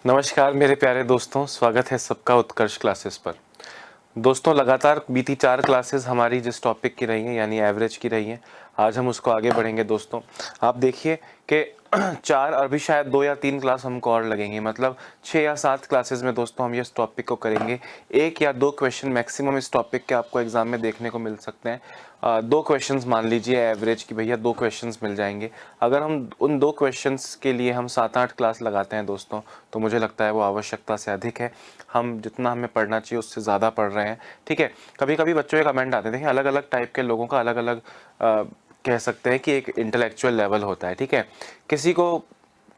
नमस्कार मेरे प्यारे दोस्तों, स्वागत है सबका उत्कर्ष क्लासेस पर। दोस्तों, लगातार बीती 4 क्लासेस हमारी जिस टॉपिक की रही हैं यानी एवरेज की रही हैं, आज हम उसको आगे बढ़ेंगे। दोस्तों आप देखिए कि 4 अभी शायद 2 या 3 क्लास हमको और लगेंगे, मतलब 6 या 7 क्लासेस में दोस्तों हम ये इस टॉपिक को करेंगे। 1 या 2 क्वेश्चन मैक्सिमम इस टॉपिक के आपको एग्जाम में देखने को मिल सकते हैं। 2 क्वेश्चंस मान लीजिए एवरेज की, भैया 2 क्वेश्चंस मिल जाएंगे। अगर हम उन 2 क्वेश्चंस के लिए हम 7-8 क्लास लगाते हैं दोस्तों, तो मुझे लगता है वो आवश्यकता से अधिक है। हम जितना हमें पढ़ना चाहिए उससे ज़्यादा पढ़ रहे हैं, ठीक है। कभी कभी बच्चों के कमेंट आते हैं, देखिए अलग अलग टाइप के लोगों का अलग अलग कह सकते हैं कि एक इंटेलेक्चुअल लेवल होता है, ठीक है। किसी को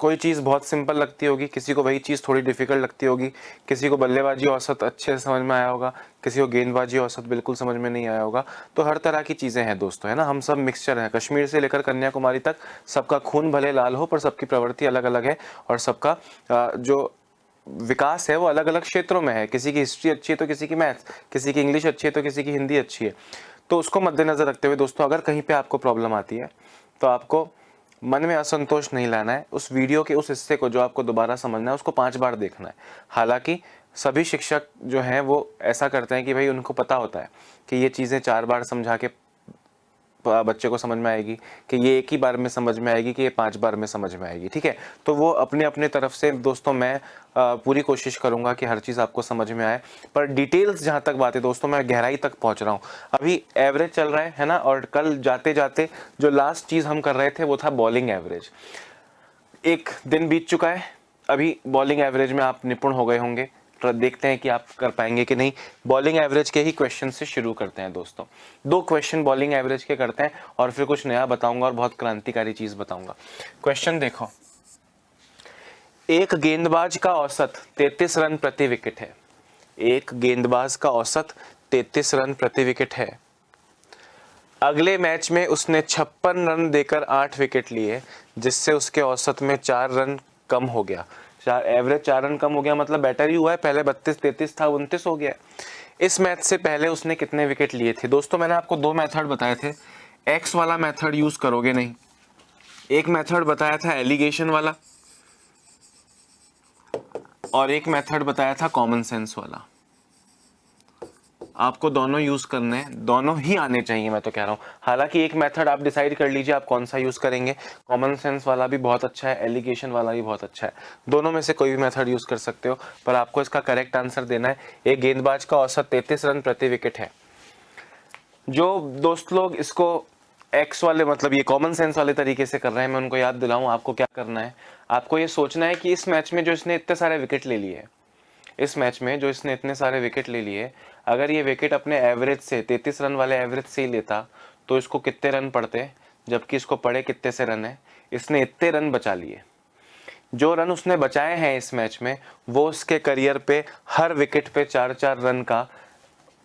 कोई चीज़ बहुत सिंपल लगती होगी, किसी को वही चीज़ थोड़ी डिफिकल्ट लगती होगी, किसी को बल्लेबाजी औसत अच्छे से समझ में आया होगा, किसी को गेंदबाजी औसत बिल्कुल समझ में नहीं आया होगा। तो हर तरह की चीज़ें हैं दोस्तों, है ना। हम सब मिक्सचर हैं, कश्मीर से लेकर कन्याकुमारी तक सबका खून भले लाल हो, पर सबकी प्रवृत्ति अलग अलग है और सबका जो विकास है वो अलग अलग क्षेत्रों में है। किसी की हिस्ट्री अच्छी है तो किसी की मैथ्स, किसी की इंग्लिश अच्छी है तो किसी की हिंदी अच्छी है। तो उसको मद्देनजर रखते हुए दोस्तों, अगर कहीं पे आपको प्रॉब्लम आती है तो आपको मन में असंतोष नहीं लाना है। उस वीडियो के उस हिस्से को जो आपको दोबारा समझना है उसको 5 बार देखना है। हालांकि सभी शिक्षक जो हैं वो ऐसा करते हैं कि भाई उनको पता होता है कि ये चीज़ें 4 बार समझा के बच्चे को समझ में आएगी, कि ये एक ही बार में समझ में आएगी, कि ये 5 बार में समझ में आएगी, ठीक है। तो वो अपने अपने तरफ से दोस्तों मैं पूरी कोशिश करूंगा कि हर चीज़ आपको समझ में आए। पर डिटेल्स जहाँ तक बात है दोस्तों, मैं गहराई तक पहुँच रहा हूँ। अभी एवरेज चल रहा है ना, और कल जाते जाते जो लास्ट चीज़ हम कर रहे थे वो था बॉलिंग एवरेज। एक दिन बीत चुका है, अभी बॉलिंग एवरेज में आप निपुण हो गए होंगे। तो देखते हैं कि आप कर पाएंगे कि नहीं। बॉलिंग एवरेज के ही क्वेश्चन से शुरू करते हैं दोस्तों। 2 क्वेश्चन बॉलिंग एवरेज के करते हैं और फिर कुछ नया बताऊंगा और बहुत क्रांतिकारी चीज बताऊंगा। क्वेश्चन देखो, एक गेंदबाज का औसत 33 रन प्रति विकेट है। एक गेंदबाज का औसत 33 रन प्रति विकेट है। अगले मैच में उसने 56 रन देकर 8 विकेट लिए, जिससे उसके औसत में 4 रन कम हो गया। एवरेज 4 रन कम हो गया, मतलब बेटर ही हुआ है। पहले 32-33 था, 29 हो गया। इस मैच से पहले उसने कितने विकेट लिए थे? दोस्तों मैंने आपको 2 मेथड बताए थे। एक्स वाला मेथड यूज करोगे नहीं, एक मेथड बताया था एलिगेशन वाला और एक मेथड बताया था कॉमन सेंस वाला। आपको दोनों यूज करने हैं, दोनों ही आने चाहिए मैं तो कह रहा हूँ। हालांकि एक मेथड आप डिसाइड कर लीजिए आप कौन सा यूज करेंगे। कॉमन सेंस वाला भी बहुत अच्छा है, एलिगेशन वाला भी बहुत अच्छा है। दोनों में से कोई भी मेथड यूज कर सकते हो, पर आपको इसका करेक्ट आंसर देना है। एक गेंदबाज का औसत 33 रन प्रति विकेट है। जो दोस्त लोग इसको एक्स वाले मतलब ये कॉमन सेंस वाले तरीके से कर रहे हैं, मैं उनको याद दिलाऊं आपको क्या करना है। आपको ये सोचना है कि इस मैच में जो इसने इतने सारे विकेट ले लिए, इस मैच में जो इसने इतने सारे विकेट ले लिए, अगर ये विकेट अपने एवरेज से 33 रन वाले एवरेज से ही लेता तो इसको कितने रन पड़ते, जबकि इसको पड़े कितने से रन है। इसने इतने रन बचा लिए। जो रन उसने बचाए हैं इस मैच में, वो उसके करियर पे हर विकेट पे 4-4 रन का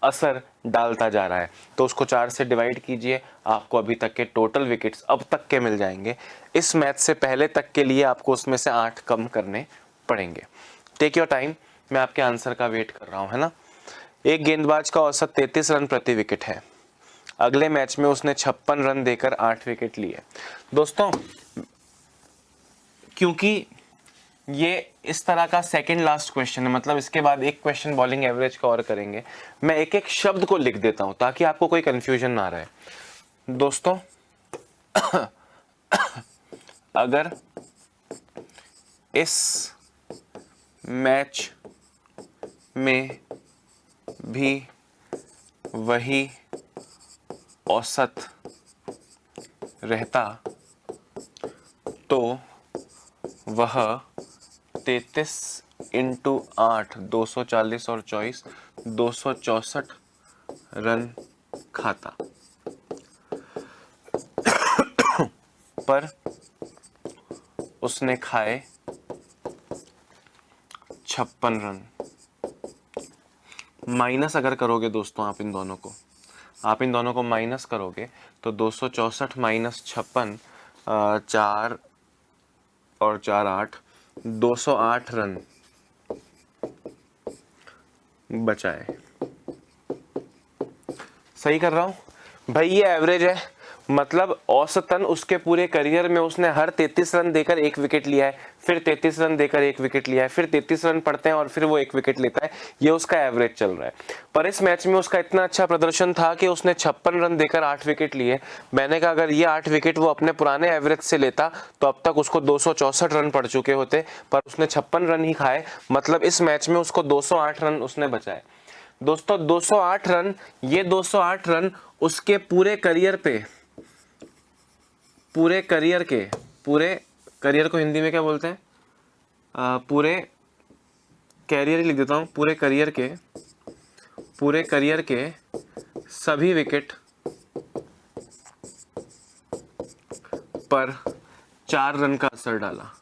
असर डालता जा रहा है। तो उसको 4 से डिवाइड कीजिए, आपको अभी तक के टोटल विकेट्स अब तक के मिल जाएंगे। इस मैच से पहले तक के लिए आपको उसमें से 8 कम करने पड़ेंगे। टेक योर टाइम, मैं आपके आंसर का वेट कर रहा हूं, है ना। एक गेंदबाज का औसत 33 रन प्रति विकेट है। अगले मैच में उसने 56 रन देकर 8 विकेट लिए। दोस्तों क्योंकि ये इस तरह का सेकंड लास्ट क्वेश्चन है, मतलब इसके बाद एक क्वेश्चन बॉलिंग एवरेज का और करेंगे, मैं एक एक शब्द को लिख देता हूं ताकि आपको कोई कंफ्यूजन ना रहे। दोस्तों अगर इस मैच में भी वही औसत रहता तो वह 33 इंटू 8 240 और 24 264 रन खाता। पर उसने खाए 56 रन। माइनस अगर करोगे दोस्तों आप इन दोनों को माइनस करोगे तो 264 माइनस 56, 4 और 4 8, 208 रन बचाए। सही कर रहा हूं भाई, ये एवरेज है। मतलब औसतन उसके पूरे करियर में उसने हर 33 रन देकर 1 विकेट लिया है, फिर 33 रन देकर 1 विकेट लिया है, फिर 33 रन पड़ते हैं और फिर वो 1 विकेट लेता है। ये उसका एवरेज चल रहा है। पर इस मैच में उसका इतना अच्छा प्रदर्शन था कि उसने 56 रन देकर 8 विकेट लिए। मैंने कहा अगर ये 8 विकेट वो अपने पुराने एवरेज से लेता तो अब तक उसको 264 रन पड़ चुके होते, पर उसने 56 रन ही खाए। मतलब इस मैच में उसको 208 रन उसने बचाए। दोस्तों 208 रन, ये 208 रन उसके पूरे करियर को हिंदी में क्या बोलते हैं, पूरे कैरियर ही लिख देता हूं, पूरे करियर के सभी विकेट पर 4 रन का असर डाला।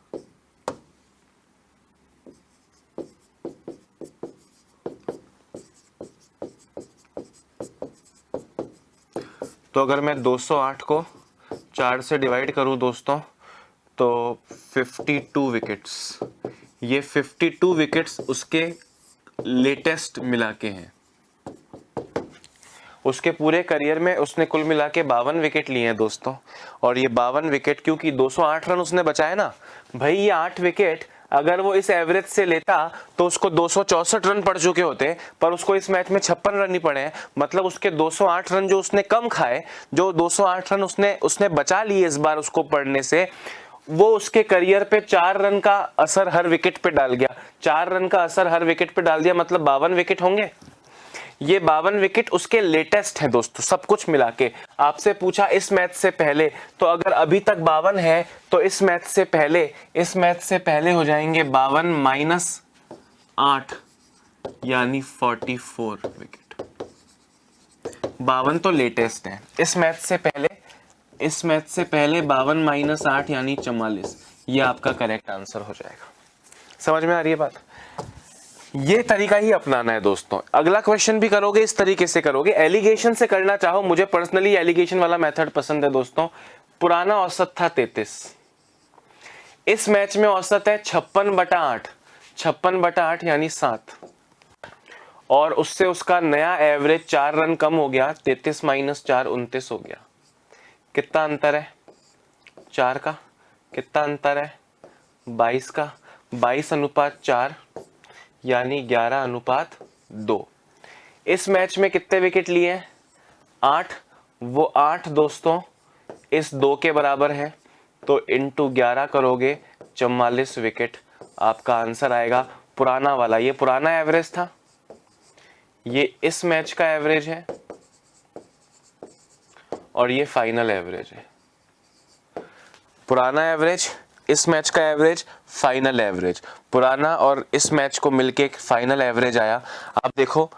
तो अगर मैं 208 को 4 से डिवाइड करूं दोस्तों तो 52 विकेट्स, ये 52 विकेट्स उसके लेटेस्ट मिला के हैं। उसके पूरे करियर में उसने कुल मिला के 52 विकेट लिए हैं दोस्तों। और ये 52 विकेट, क्योंकि 208 रन उसने बचाए ना भाई, ये 8 विकेट अगर वो इस एवरेज से लेता तो उसको 264 रन पड़ चुके होते, पर उसको इस मैच में 56 रन ही पड़े हैं। मतलब उसके 208 रन जो उसने कम खाए, जो 208 रन उसने बचा लिए इस बार उसको पड़ने से, वो उसके करियर पे 4 रन का असर हर विकेट पे डाल गया। 4 रन का असर हर विकेट पे डाल दिया, मतलब 52 विकेट होंगे। ये 52 विकेट उसके लेटेस्ट है दोस्तों, सब कुछ मिला के। आपसे पूछा इस मैच से पहले, तो अगर अभी तक 52 है तो इस मैच से पहले हो जाएंगे 52 माइनस 8 यानी 44 विकेट। 52 तो लेटेस्ट है। इस मैच से पहले 52 माइनस 8 यानी 44। ये आपका करेक्ट आंसर हो जाएगा। समझ में आ रही है बात? ये तरीका ही अपनाना है दोस्तों। अगला क्वेश्चन भी करोगे इस तरीके से करोगे। एलिगेशन से करना चाहो, मुझे पर्सनली एलिगेशन वाला मेथड पसंद है दोस्तों। पुराना औसत था 33, इस मैच में औसत है 56/8, 56/8 यानी 7, और उससे उसका नया एवरेज 4 रन कम हो गया। 33 माइनस 4 29 हो गया। कितना अंतर है 4 का? कितना अंतर है 22 का? 22/4 यानी 11/2। इस मैच में कितने विकेट लिए हैं? 8। वो 8 दोस्तों इस 2 के बराबर है, तो इंटू 11 करोगे 44 विकेट आपका आंसर आएगा। पुराना वाला, ये पुराना एवरेज था, ये इस मैच का एवरेज है और ये फाइनल एवरेज है। पुराना एवरेज, इस मैच का एवरेज, फाइनल एवरेज। पुराना और इस मैच को मिलके एक फाइनल एवरेज आया। आप देखो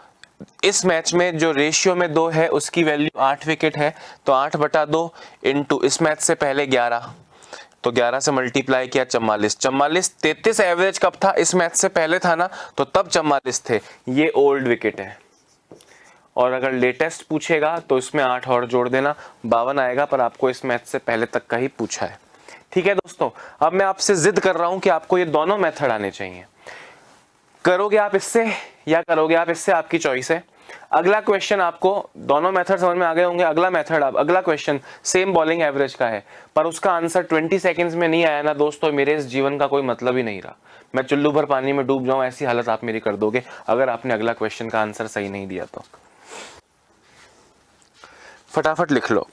इस मैच में जो रेशियो में 2 है उसकी वैल्यू 8 विकेट है, तो 8/2 इंटू इस मैच से पहले 11, तो 11 से मल्टीप्लाई किया 44। 33 एवरेज कब था? इस मैच से पहले था ना, तो तब 44 थे। ये ओल्ड विकेट है। और अगर लेटेस्ट पूछेगा तो इसमें 8 और जोड़ देना, 52 आएगा, पर आपको इस मैच से पहले तक का ही पूछा है। ठीक है दोस्तों, अब मैं आपसे जिद कर रहा हूं कि आपको ये दोनों मेथड आने चाहिए। करोगे आप इससे या करोगे आप इससे, आपकी चॉइस है। अगला क्वेश्चन, आपको दोनों मेथड समझ में आ गए होंगे। अगला क्वेश्चन सेम बॉलिंग एवरेज का है, पर उसका आंसर 20 सेकंड्स में नहीं आया ना दोस्तों, मेरे इस जीवन का कोई मतलब ही नहीं रहा। मैं चुल्लू भर पानी में डूब जाऊं ऐसी हालत आप मेरी कर दोगे अगर आपने अगला क्वेश्चन का आंसर सही नहीं दिया तो। फटाफट लिख लो।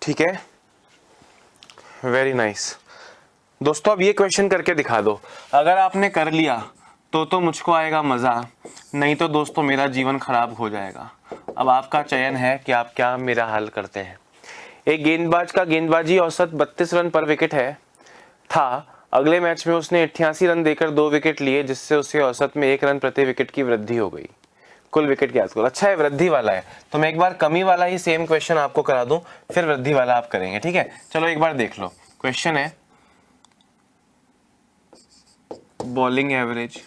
ठीक है, वेरी नाइस दोस्तों। अब ये क्वेश्चन करके दिखा दो। अगर आपने कर लिया तो मुझको आएगा मजा, नहीं तो दोस्तों मेरा जीवन खराब हो जाएगा। अब आपका चयन है कि आप क्या मेरा हल करते हैं। एक गेंदबाज का गेंदबाजी औसत 32 रन पर विकेट है था। अगले मैच में उसने 88 रन देकर 2 विकेट लिए, जिससे उसके औसत में 1 रन प्रति विकेट की वृद्धि हो गई। कुल विकेट क्या स्कोर। अच्छा है वृद्धि वाला है, तो मैं एक बार कमी वाला ही सेम क्वेश्चन आपको करा दूं, फिर वृद्धि वाला आप करेंगे, ठीक है। चलो एक बार देख लो, क्वेश्चन है बॉलिंग एवरेज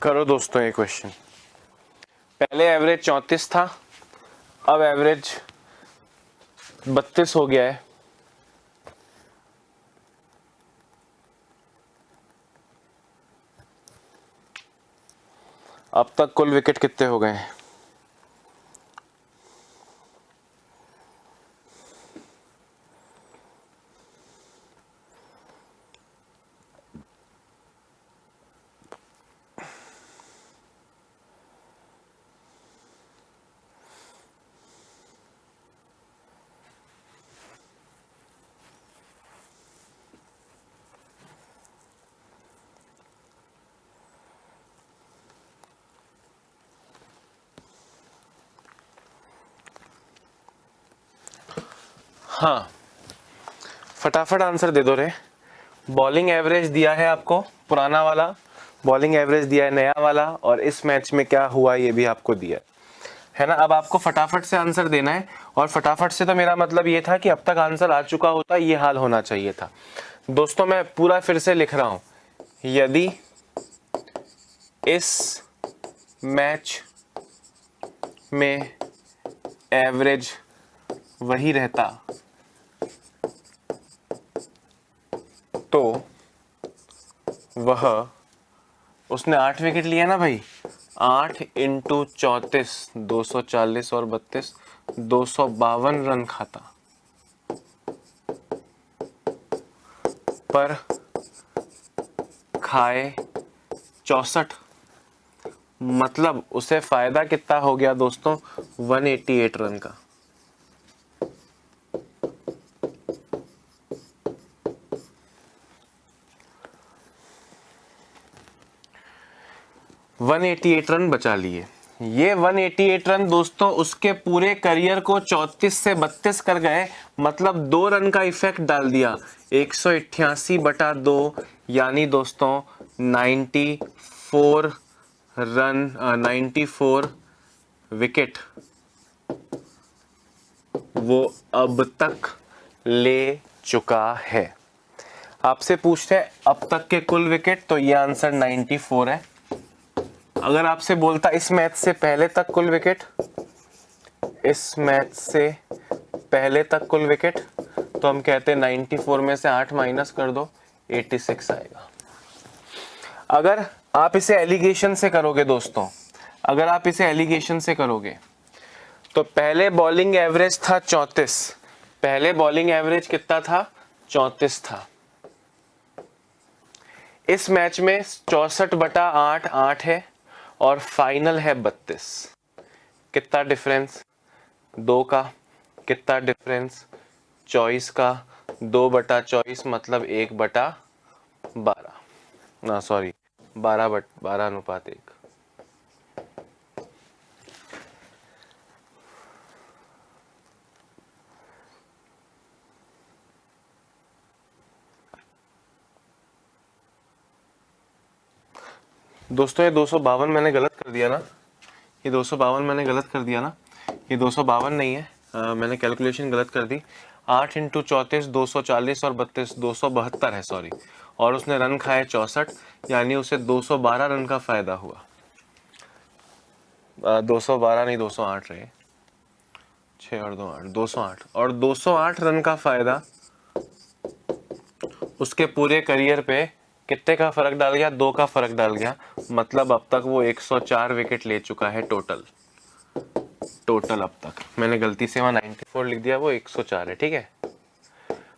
करो दोस्तों। ये क्वेश्चन पहले एवरेज 34 था, अब एवरेज 32 हो गया है। अब तक कुल विकेट कितने हो गए हैं? हाँ, फटाफट आंसर दे दो रे। बॉलिंग एवरेज दिया है आपको पुराना वाला, बॉलिंग एवरेज दिया है नया वाला, और इस मैच में क्या हुआ ये भी आपको दिया है ना। अब आपको फटाफट से आंसर देना है, और फटाफट से तो मेरा मतलब ये था कि अब तक आंसर आ चुका होता, ये हाल होना चाहिए था। दोस्तों मैं पूरा फिर से लिख रहा हूं, यदि इस मैच में एवरेज वही रहता तो वह, उसने 8 विकेट लिया ना भाई, 8 इंटू 34, 240 और 32, 252 रन खाता, पर खाए 64। मतलब उसे फायदा कितना हो गया दोस्तों? 188 रन का। वन 188 रन बचा लिए। ये 188 रन दोस्तों उसके पूरे करियर को 34 से 32 कर गए, मतलब 2 रन का इफेक्ट डाल दिया। 188/2 यानी दोस्तों 94 रन, 94 विकेट वो अब तक ले चुका है। आपसे पूछते हैं अब तक के कुल विकेट, तो ये आंसर 94 है। अगर आपसे बोलता इस मैच से पहले तक कुल विकेट, इस मैच से पहले तक कुल विकेट, तो हम कहते हैं 94 में से 8 माइनस कर दो, 86 आएगा। अगर आप इसे एलिगेशन से करोगे दोस्तों, अगर आप इसे एलिगेशन से करोगे तो पहले बॉलिंग एवरेज था 34, पहले बॉलिंग एवरेज कितना था? 34 था। इस मैच में 64/8 8 है, और फाइनल है 32। कितना डिफरेंस? 2 का। कितना डिफरेंस, चॉइस का 2/24 मतलब 1/12, ना सॉरी 12/12:1। दोस्तों ये 252 मैंने गलत कर दिया ना, ये 252 मैंने गलत कर दिया ना, ये 252 नहीं है, मैंने कैलकुलेशन गलत कर दी। 8 इंटू 34 240 और 32 272 है सॉरी, और उसने रन खाए 64, यानी उसे 212 रन का फायदा हुआ। 212 नहीं 208 रहे, 6 और 2 8, 208, और 208 रन का फायदा उसके पूरे करियर पे कितने का फर्क डाल गया, 2 का फर्क डाल गया, मतलब अब तक वो 104 विकेट ले चुका है टोटल। अब तक मैंने गलती से वहां 94 लिख दिया, वो 104 है, ठीक है।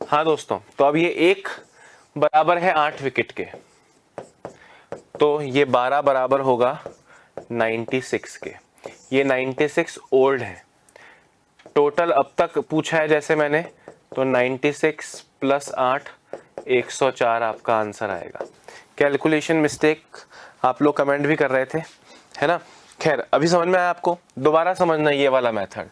हाँ दोस्तों, तो अब ये एक बराबर है 8 विकेट के, तो ये 12 बराबर होगा 96 के। ये 96 ओल्ड है। टोटल अब तक पूछा है जैसे मैंने, तो 96 प्लस 8 104 आपका आंसर आएगा। कैलकुलेशन मिस्टेक आप लोग कमेंट भी कर रहे थे, है ना। खैर अभी समझ में आया आपको, दोबारा समझना ये वाला मेथड।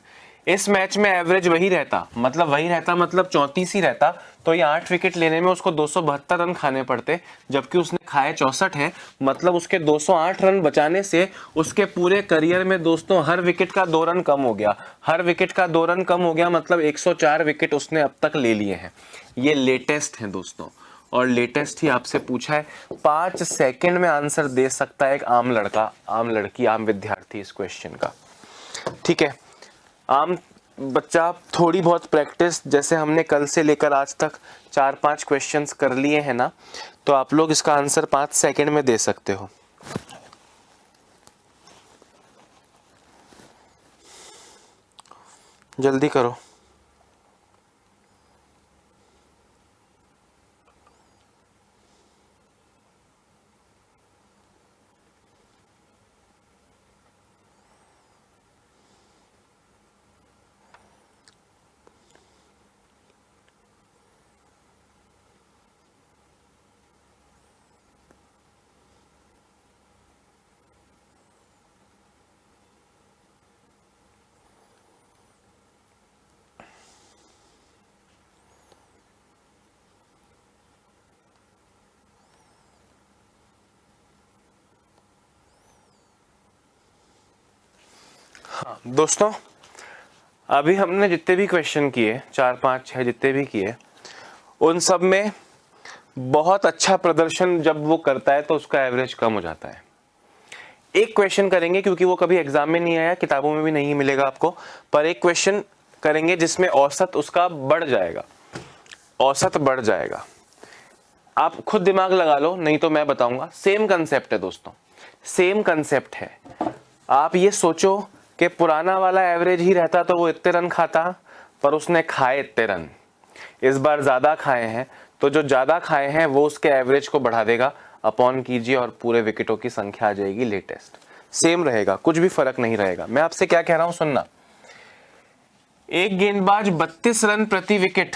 इस मैच में एवरेज वही रहता, मतलब 34 ही रहता, तो ये 8 विकेट लेने में उसको 272 रन खाने पड़ते, जबकि उसने खाए 64 हैं, मतलब उसके 208 रन बचाने से उसके पूरे करियर में दोस्तों हर विकेट का 2 रन कम हो गया। हर विकेट का 2 रन कम हो गया मतलब 104 विकेट उसने अब तक ले लिए हैं। ये लेटेस्ट है दोस्तों, और लेटेस्ट ही आपसे पूछा है। 5 सेकंड में आंसर दे सकता है एक आम लड़का, आम लड़की, आम विद्यार्थी इस क्वेश्चन का, ठीक है। आम बच्चा थोड़ी बहुत प्रैक्टिस, जैसे हमने कल से लेकर आज तक 4-5 क्वेश्चंस कर लिए हैं ना, तो आप लोग इसका आंसर 5 सेकंड में दे सकते हो। जल्दी करो। हाँ दोस्तों, अभी हमने जितने भी क्वेश्चन किए, 4-5-6 जितने भी किए, उन सब में बहुत अच्छा प्रदर्शन जब वो करता है तो उसका एवरेज कम हो जाता है। एक क्वेश्चन करेंगे, क्योंकि वो कभी एग्जाम में नहीं आया, किताबों में भी नहीं मिलेगा आपको, पर एक क्वेश्चन करेंगे जिसमें औसत उसका बढ़ जाएगा, औसत बढ़ जाएगा। आप खुद दिमाग लगा लो, नहीं तो मैं बताऊंगा। सेम कंसेप्ट है दोस्तों, सेम कंसेप्ट है। आप ये सोचो कि पुराना वाला एवरेज ही रहता तो वो इतने रन खाता, पर उसने खाए इतने रन, इस बार ज्यादा खाए हैं, तो जो ज्यादा खाए हैं वो उसके एवरेज को बढ़ा देगा, अपॉन कीजिए और पूरे विकेटों की संख्या आ जाएगी लेटेस्ट। सेम रहेगा, कुछ भी फर्क नहीं रहेगा। मैं आपसे क्या कह रहा हूं सुनना। एक गेंदबाज 32 रन प्रति विकेट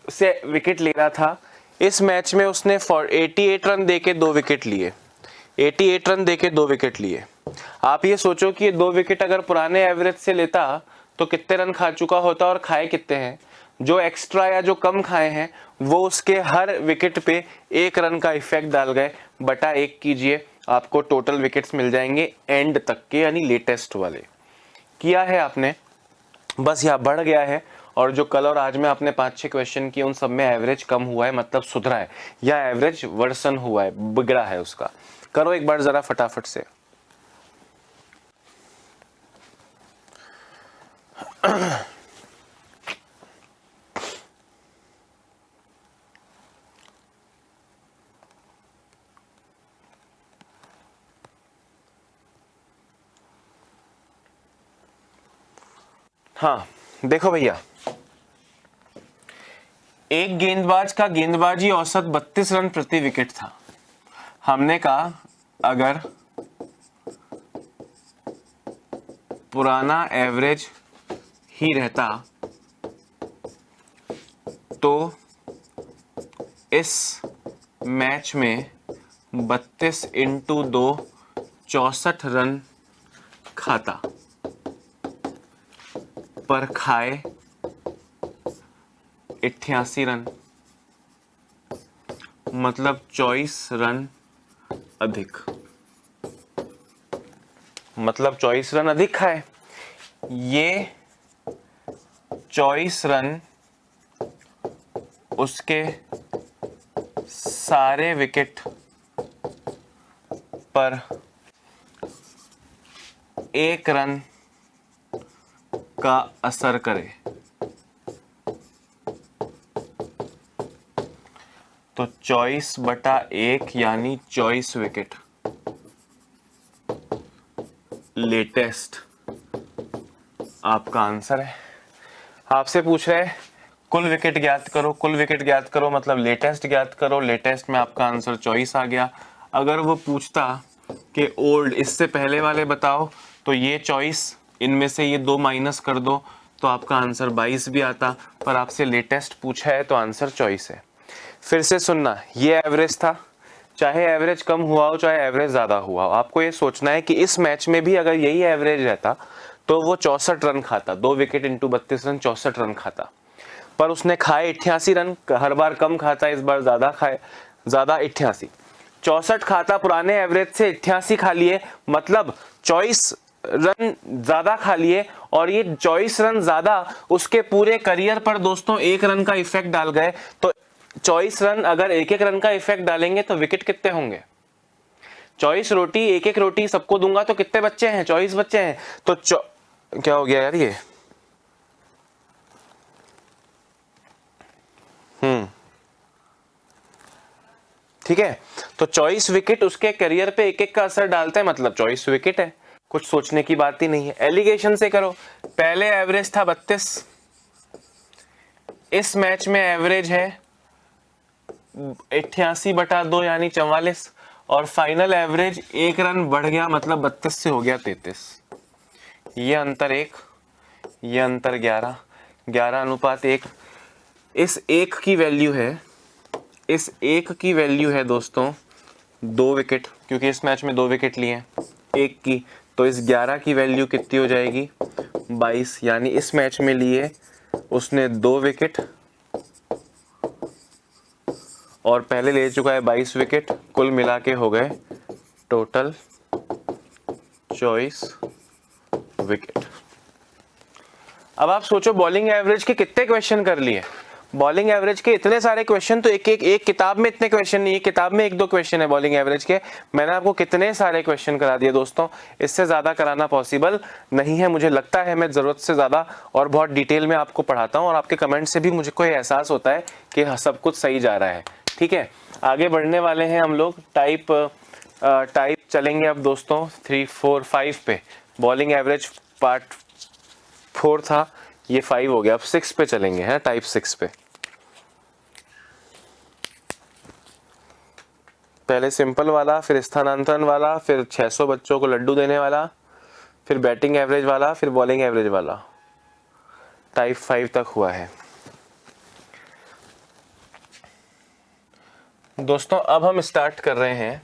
से विकेट ले रहा था, इस मैच में उसने 88 रन देके 2 विकेट लिए, 88 रन देके 2 विकेट लिए। आप ये सोचो कि ये 2 विकेट अगर पुराने एवरेज से लेता तो कितने रन खा चुका होता, और खाए कितने हैं। जो एक्स्ट्रा या जो कम खाए हैं वो उसके हर विकेट पे 1 रन का इफेक्ट डाल गए, बटा 1 कीजिए, आपको टोटल विकेट्स मिल जाएंगे एंड तक के, यानी लेटेस्ट वाले। किया है आपने, बस यहाँ बढ़ गया है, और जो कल और आज में आपने 5-6 क्वेश्चन किए उन सब में एवरेज कम हुआ है, मतलब सुधरा है, या एवरेज वर्सन हुआ है, बिगड़ा है उसका। करो एक बार जरा फटाफट से। हाँ देखो भैया, एक गेंदबाज का गेंदबाजी औसत 32 रन प्रति विकेट था। हमने कहा अगर पुराना एवरेज ही रहता तो इस मैच में 32 इंटू 2 64 रन खाता, पर खाए 88 रन, मतलब 24 रन अधिक। मतलब 24 रन अधिक खाए। ये 24 रन उसके सारे विकेट पर 1 रन का असर करे। तो 24/1 यानी 24 विकेट। लेटेस्ट आपका आंसर है। आपसे पूछ रहे हैं कुल विकेट ज्ञात करो, कुल विकेट ज्ञात करो मतलब लेटेस्ट ज्ञात करो। लेटेस्ट में आपका आंसर 24 आ गया। अगर वो पूछता कि ओल्ड, इससे पहले वाले बताओ, तो ये 24, इनमें से ये 2 माइनस कर दो तो आपका आंसर 22 भी आता। पर आपसे लेटेस्ट पूछा है तो आंसर 24 है। फिर से सुनना, ये एवरेज था, चाहे एवरेज कम हुआ हो चाहे एवरेज ज्यादा हुआ हो, आपको ये सोचना है कि इस मैच में भी अगर यही एवरेज रहता तो वो 64 रन खाता, 2 विकेट इंटू 32 रन 64 रन खाता। पर उसने खाए 88 रन, हर बार कम खाता, इस बार ज्यादा खाए, ज्यादा 88। 64 खाता पुराने एवरेज से, 88 खा लिए, मतलब 24 रन ज्यादा खा लिए। और ये 24 रन ज्यादा उसके पूरे करियर पर दोस्तों 1 रन का इफेक्ट डाल गए। तो 24 रन अगर 1-1 रन का इफेक्ट डालेंगे तो विकेट कितने होंगे? 24 रोटी, 1-1 रोटी सबको दूंगा तो कितने बच्चे हैं? 24 बच्चे हैं। तो क्या हो गया यार ये? ठीक है, तो 24 विकेट उसके करियर पे 1-1 का असर डालते हैं, मतलब 24 विकेट है। कुछ सोचने की बात ही नहीं है। एलिगेशन से करो। पहले एवरेज था 32, इस मैच में एवरेज है 88/2 यानी 44, और फाइनल एवरेज 1 रन बढ़ गया, मतलब 32 से हो गया 33। ये अंतर 1, ये अंतर 11, 11/1। इस 1 की वैल्यू है, इस 1 की वैल्यू है दोस्तों 2 विकेट, क्योंकि इस मैच में 2 विकेट लिए हैं 1 की। तो इस 11 की वैल्यू कितनी हो जाएगी? 22, यानी इस मैच में लिए उसने 2 विकेट और पहले ले चुका है 22 विकेट, कुल मिला के हो गए टोटल 24 विकेट। अब आप सोचो बॉलिंग एवरेज के कितने क्वेश्चन कर लिए? बॉलिंग एवरेज के इतने सारे क्वेश्चन तो एक किताब में इतने क्वेश्चन नहीं है, किताब में 1-2 क्वेश्चन है बॉलिंग एवरेज के। मैंने आपको कितने सारे क्वेश्चन करा दिए दोस्तों, इससे ज्यादा कराना पॉसिबल नहीं है। मुझे लगता है मैं जरूरत से ज्यादा और बहुत डिटेल में आपको पढ़ाता हूँ, और आपके कमेंट से भी मुझे कोई एहसास होता है कि सब कुछ सही जा रहा है। ठीक है, आगे बढ़ने वाले हैं हम लोग। टाइप चलेंगे अब दोस्तों 3, 4, 5 पे। बॉलिंग एवरेज पार्ट 4 था, ये 5 हो गया। अब 6 पे चलेंगे, है टाइप 6 पे। पहले सिंपल वाला, फिर स्थानांतरण वाला, फिर 600 बच्चों को लड्डू देने वाला, फिर बैटिंग एवरेज वाला, फिर बॉलिंग एवरेज वाला। टाइप 5 तक हुआ है दोस्तों। अब हम स्टार्ट कर रहे हैं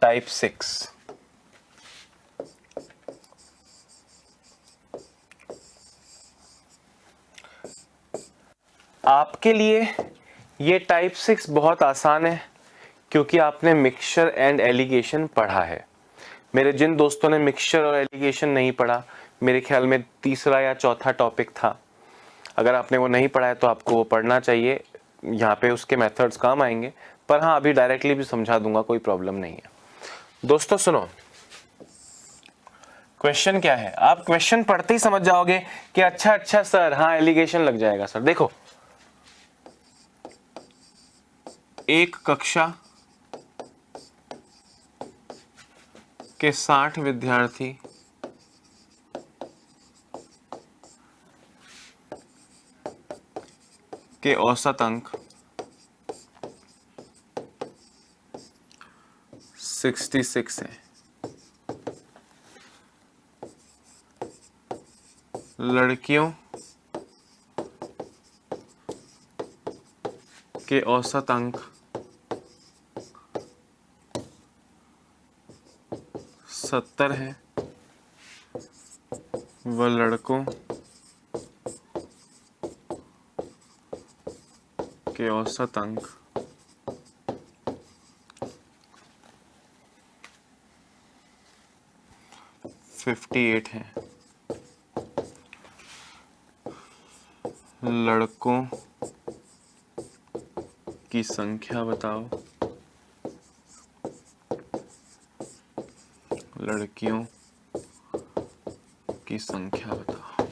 टाइप 6। आपके लिए ये टाइप 6 बहुत आसान है, क्योंकि आपने मिक्सचर एंड एलिगेशन पढ़ा है। मेरे जिन दोस्तों ने मिक्सचर और एलिगेशन नहीं पढ़ा, मेरे ख्याल में तीसरा या चौथा टॉपिक था, अगर आपने वो नहीं पढ़ा है तो आपको वो पढ़ना चाहिए। यहाँ पे उसके मेथड्स काम आएंगे, पर हाँ अभी डायरेक्टली भी समझा दूंगा, कोई प्रॉब्लम नहीं है। दोस्तों सुनो, क्वेश्चन क्या है? आप क्वेश्चन पढ़ते ही समझ जाओगे कि अच्छा सर, हाँ एलिगेशन लग जाएगा सर। देखो, एक कक्षा के 60 विद्यार्थी के औसत अंक 66 है। लड़कियों के औसत अंक 70 है व लड़कों के औसत अंक 58 है। लड़कों की संख्या बताओ, लड़कियों की संख्या बताओ।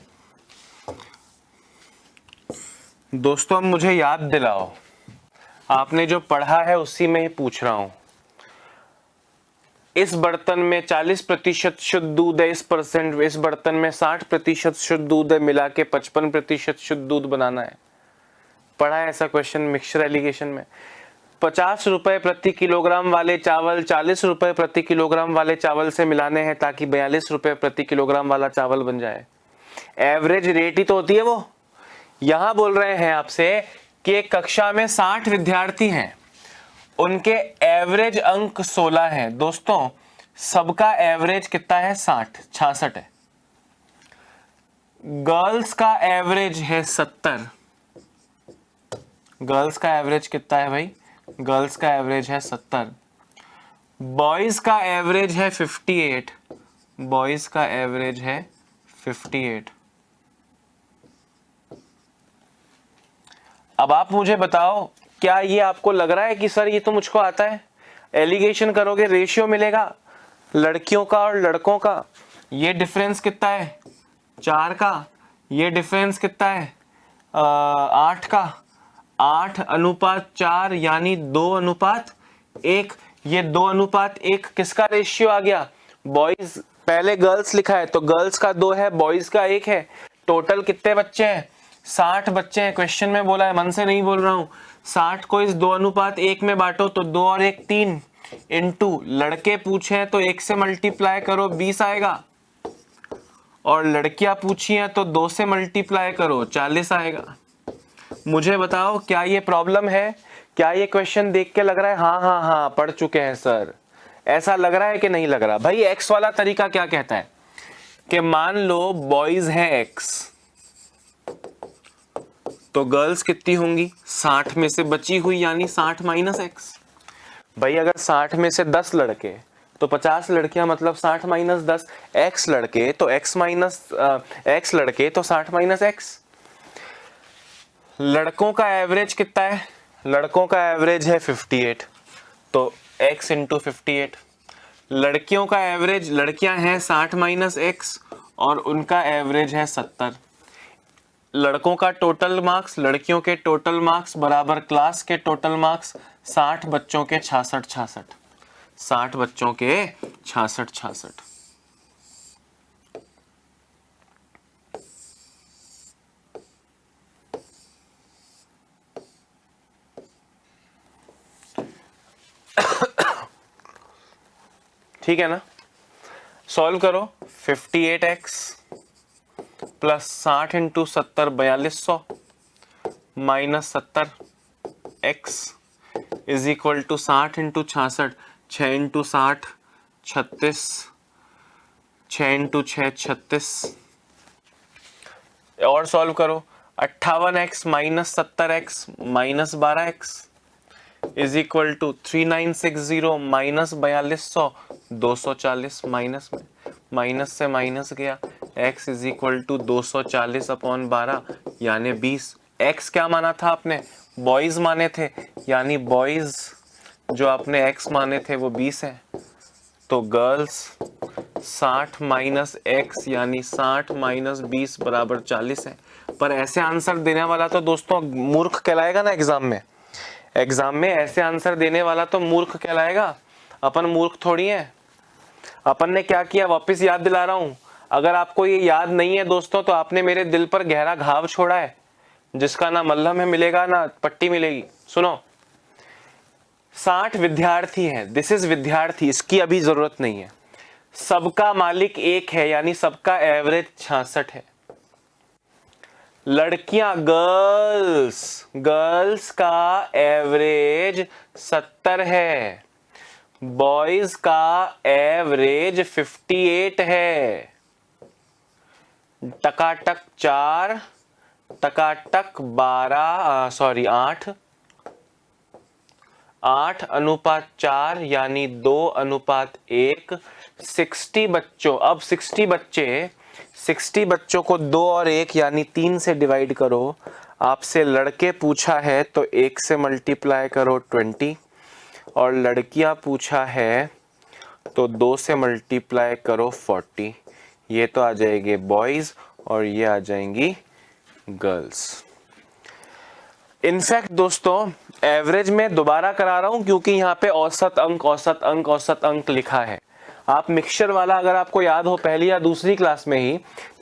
दोस्तों अब मुझे याद दिलाओ, आपने जो पढ़ा है उसी में ही पूछ रहा हूं। इस बर्तन में 40% शुद्ध दूध है, इस बर्तन में 60% शुद्ध दूध है, मिला के 55% शुद्ध दूध बनाना है। पढ़ा है ऐसा क्वेश्चन मिक्सचर एलिगेशन में। 50 रुपए प्रति किलोग्राम वाले चावल 40 रुपए प्रति किलोग्राम वाले चावल से मिलाने हैं ताकि 42 रुपए प्रति किलोग्राम वाला चावल बन जाए। एवरेज रेट ही तो होती है वो। यहां बोल रहे हैं आपसे कि एक कक्षा में 60 विद्यार्थी हैं, उनके एवरेज अंक 16 हैं। दोस्तों सबका एवरेज कितना है? 66 है। गर्ल्स का एवरेज है 70। गर्ल्स का एवरेज कितना है भाई? गर्ल्स का एवरेज है 70। बॉयज का एवरेज है 58। बॉयज का एवरेज है 58। अब आप मुझे बताओ, क्या ये आपको लग रहा है कि सर ये तो मुझको आता है? एलिगेशन करोगे रेशियो मिलेगा लड़कियों का और लड़कों का। ये डिफरेंस कितना है? 4 का। ये डिफरेंस कितना है? 8 का। 8:4 यानी 2:1। ये 2:1 किसका रेशियो आ गया? बॉयज, पहले गर्ल्स लिखा है तो गर्ल्स का 2 है, बॉयज का 1 है। टोटल कितने बच्चे हैं? 60 बच्चे हैं। क्वेश्चन में बोला है, मन से नहीं बोल रहा हूं। 60 को इस 2:1 में बांटो तो 2 और 1 3 इंटू लड़के पूछे तो 1 से मल्टीप्लाई करो 20 आएगा, और लड़कियां पूछी हैं तो 2 से मल्टीप्लाई करो 40 आएगा। मुझे बताओ क्या ये प्रॉब्लम है? क्या ये क्वेश्चन देख के लग रहा है हाँ हाँ हाँ पढ़ चुके हैं सर? ऐसा लग रहा है कि नहीं लग रहा? भाई एक्स वाला तरीका क्या कहता है कि मान लो बॉयज हैं एक्स, तो गर्ल्स कितनी होंगी? 60 में से बची हुई यानी 60 माइनस एक्स। भाई अगर 60 में से 10 लड़के तो 50 लड़कियां, मतलब 60 माइनस 10। एक्स लड़के तो एक्स माइनस एक्स लड़के तो 60 माइनस एक्स। लड़कों का एवरेज कितना है? लड़कों का एवरेज है 58, तो x इंटू 58। लड़कियों का एवरेज, लड़कियां हैं 60 माइनस एक्स और उनका एवरेज है 70। लड़कों का टोटल मार्क्स, लड़कियों के टोटल मार्क्स बराबर क्लास के टोटल मार्क्स। 60 बच्चों के 66। 60 बच्चों के 66। ठीक है ना? सॉल्व करो। 58x plus 60 into 70 4200 minus 70x is equal to 60 into 66, 6 into 60 36, 6 into 6 36। और सॉल्व करो। 58x minus 70x minus 12x is equal to 3960 minus 4200 240। Minus में माइनस से माइनस गया, x is equal to 240 upon 12 यानी 20। x क्या माना था आपने? बॉयज माने थे, यानी बॉयज जो आपने x माने थे वो 20 है। तो गर्ल्स 60 माइनस x यानी 60 माइनस 20 बराबर 40 है। पर ऐसे आंसर देने वाला तो दोस्तों मूर्ख कहलाएगा ना एग्जाम में। एग्जाम में ऐसे आंसर देने वाला तो मूर्ख कहलाएगा। अपन मूर्ख थोड़ी है। अपन ने क्या किया वापस याद दिला रहा हूं। अगर आपको ये याद नहीं है दोस्तों तो आपने मेरे दिल पर गहरा घाव छोड़ा है, जिसका ना मल्हम है मिलेगा ना पट्टी मिलेगी। सुनो, 60 विद्यार्थी हैं, दिस इज विद्यार्थी, इसकी अभी जरूरत नहीं है। सबका मालिक एक है यानी सबका एवरेज 66 है। लड़कियां, गर्ल्स, गर्ल्स का एवरेज 70 है, बॉयज का एवरेज 58 है। टकाटक 4, टकाटक 12, सॉरी 8, 8:4 यानी 2:1। 60 बच्चों, अब 60 बच्चों को 2 और 1 यानी 3 से डिवाइड करो। आपसे लड़के पूछा है तो 1 से मल्टीप्लाई करो 20, और लड़कियां पूछा है तो 2 से मल्टीप्लाई करो 40। ये तो आ जाएंगे बॉयज और ये आ जाएंगी गर्ल्स। इनफैक्ट दोस्तों एवरेज में दोबारा करा रहा हूं क्योंकि यहाँ पे औसत अंक औसत अंक औसत अंक लिखा है। आप मिक्सचर वाला अगर आपको याद हो पहली या दूसरी क्लास में ही,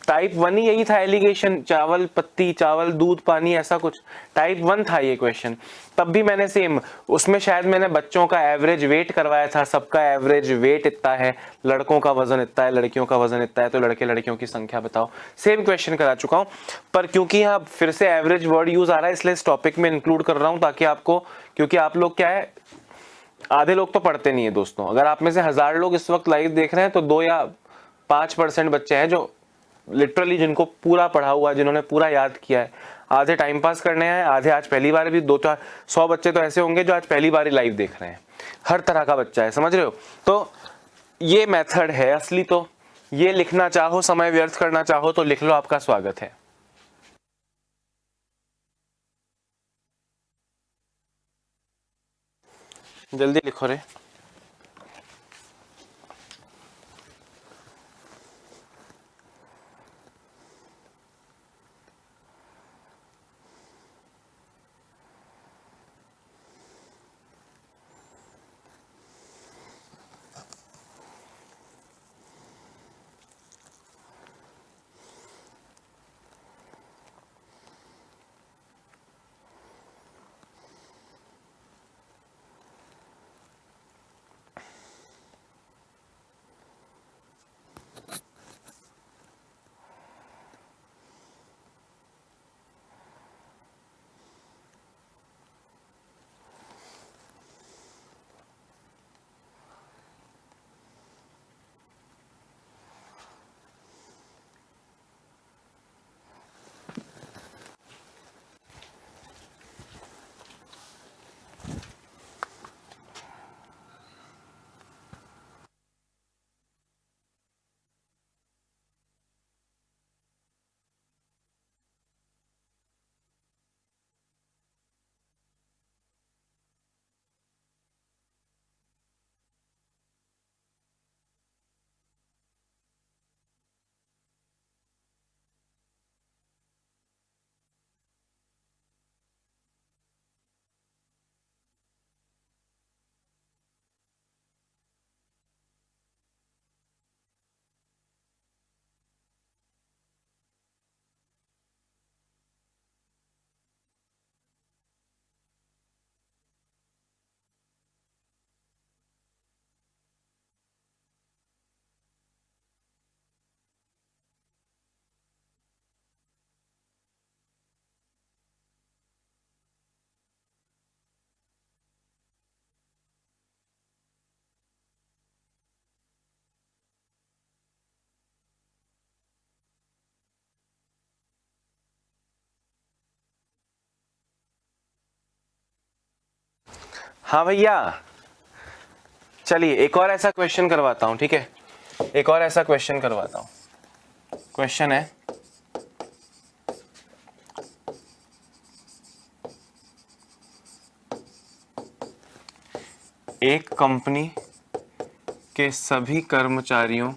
टाइप 1 ही यही था एलिगेशन, चावल पत्ती, चावल दूध पानी, ऐसा कुछ टाइप 1 था ये क्वेश्चन। तब भी मैंने सेम, उसमें शायद मैंने बच्चों का एवरेज वेट करवाया था, सबका एवरेज वेट इतना है, लड़कों का वजन इतना है, लड़कियों का वजन इतना है, तो लड़के लड़कियों की संख्या बताओ। सेम क्वेश्चन करा चुका हूं, पर क्योंकि यहाँ फिर से एवरेज वर्ड यूज आ रहा है इसलिए इस टॉपिक में इंक्लूड कर रहा हूं, ताकि आपको, क्योंकि आप लोग क्या है, आधे लोग तो पढ़ते नहीं है दोस्तों। अगर आप में से 1000 लोग इस वक्त लाइव देख रहे हैं तो 2 या 5% बच्चे हैं जो लिटरली, जिनको पूरा पढ़ा हुआ, जिन्होंने पूरा याद किया है। आधे टाइम पास करने हैं, आधे आज पहली बार भी, 200-100 बच्चे तो ऐसे होंगे जो आज पहली बार ही लाइव देख रहे हैं। हर तरह का बच्चा है, समझ रहे हो। तो ये मेथड है असली। तो ये लिखना चाहो, समय व्यर्थ करना चाहो तो लिख लो, आपका स्वागत है। जल्दी लिखो रे। हाँ भैया, चलिए एक और ऐसा क्वेश्चन करवाता हूं, ठीक है। एक और ऐसा क्वेश्चन करवाता हूं। क्वेश्चन है, एक कंपनी के सभी कर्मचारियों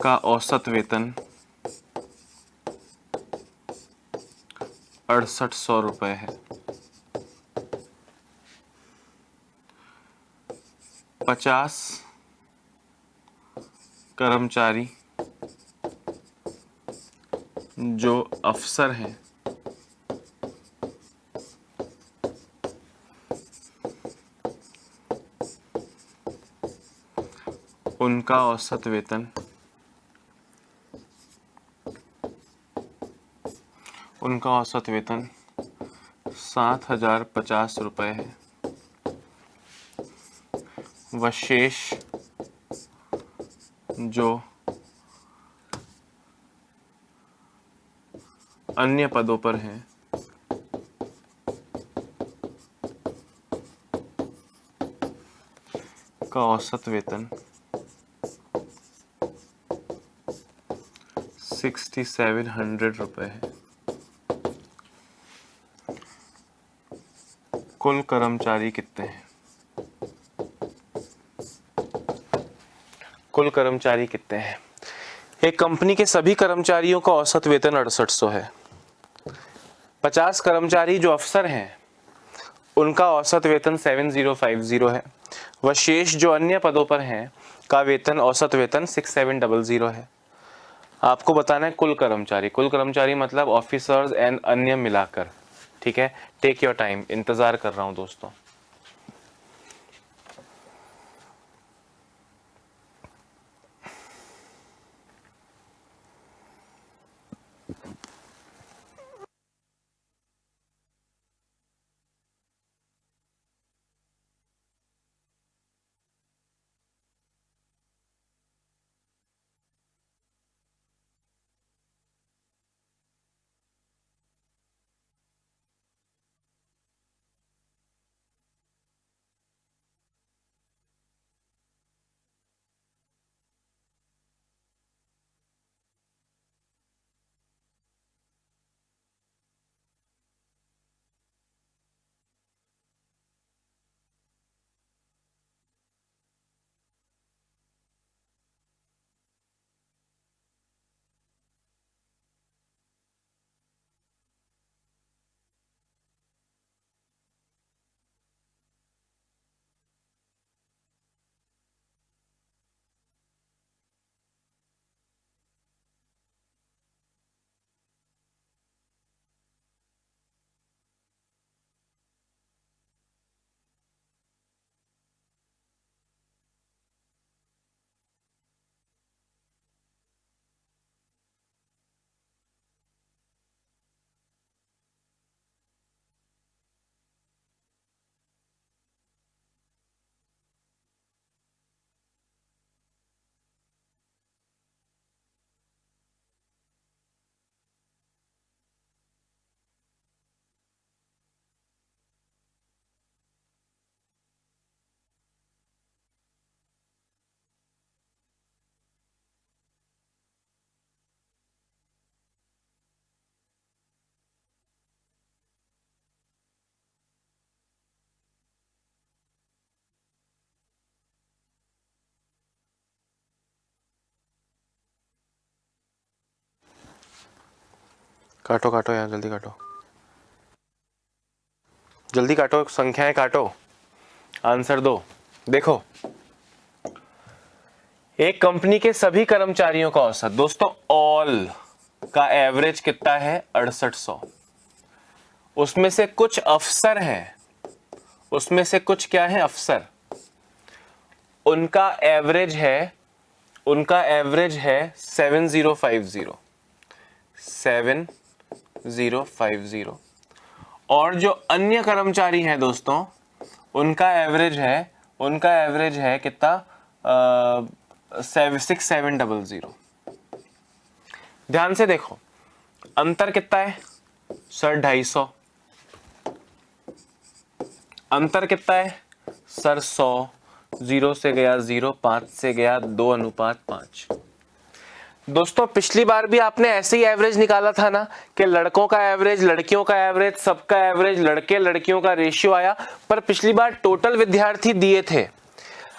का औसत वेतन 6800 रुपये है। 50 कर्मचारी जो अफसर हैं उनका औसत वेतन उनका औसत वेतन 7,050 रुपये है। व शेष जो अन्य पदों पर हैं का औसत वेतन 6,700 रुपये है। कुल कर्मचारी कितने हैं? कुल कर्मचारी कितने हैं? एक कंपनी के सभी कर्मचारियों का औसत वेतन 6800 है। 50 कर्मचारी जो अफसर हैं उनका औसत वेतन 7050 है। व शेष जो अन्य पदों पर हैं का वेतन औसत वेतन 6700 है। आपको बताना है कुल कर्मचारी। कुल कर्मचारी मतलब ऑफिसर्स एंड अन्य मिलाकर। ठीक है, टेक योर टाइम, इंतजार कर रहा हूं दोस्तों। काटो काटो यार, जल्दी काटो, जल्दी काटो, संख्याएं काटो, आंसर दो। देखो, एक कंपनी के सभी कर्मचारियों का औसत दोस्तों ऑल का एवरेज कितना है? 6800। उसमें से कुछ अफसर हैं, उसमें से कुछ क्या है? अफसर। उनका एवरेज है 7050। 7050। और जो अन्य कर्मचारी हैं दोस्तों उनका एवरेज है कितना? 6700। ध्यान से देखो, अंतर कितना है सर? 250। अंतर कितना है सर? 100। 0 से गया 0, 5 से गया 2:5। दोस्तों पिछली बार भी आपने ऐसे ही एवरेज निकाला था ना कि लड़कों का एवरेज, लड़कियों का एवरेज, सबका एवरेज, लड़के लड़कियों का रेशियो आया। पर पिछली बार टोटल विद्यार्थी दिए थे।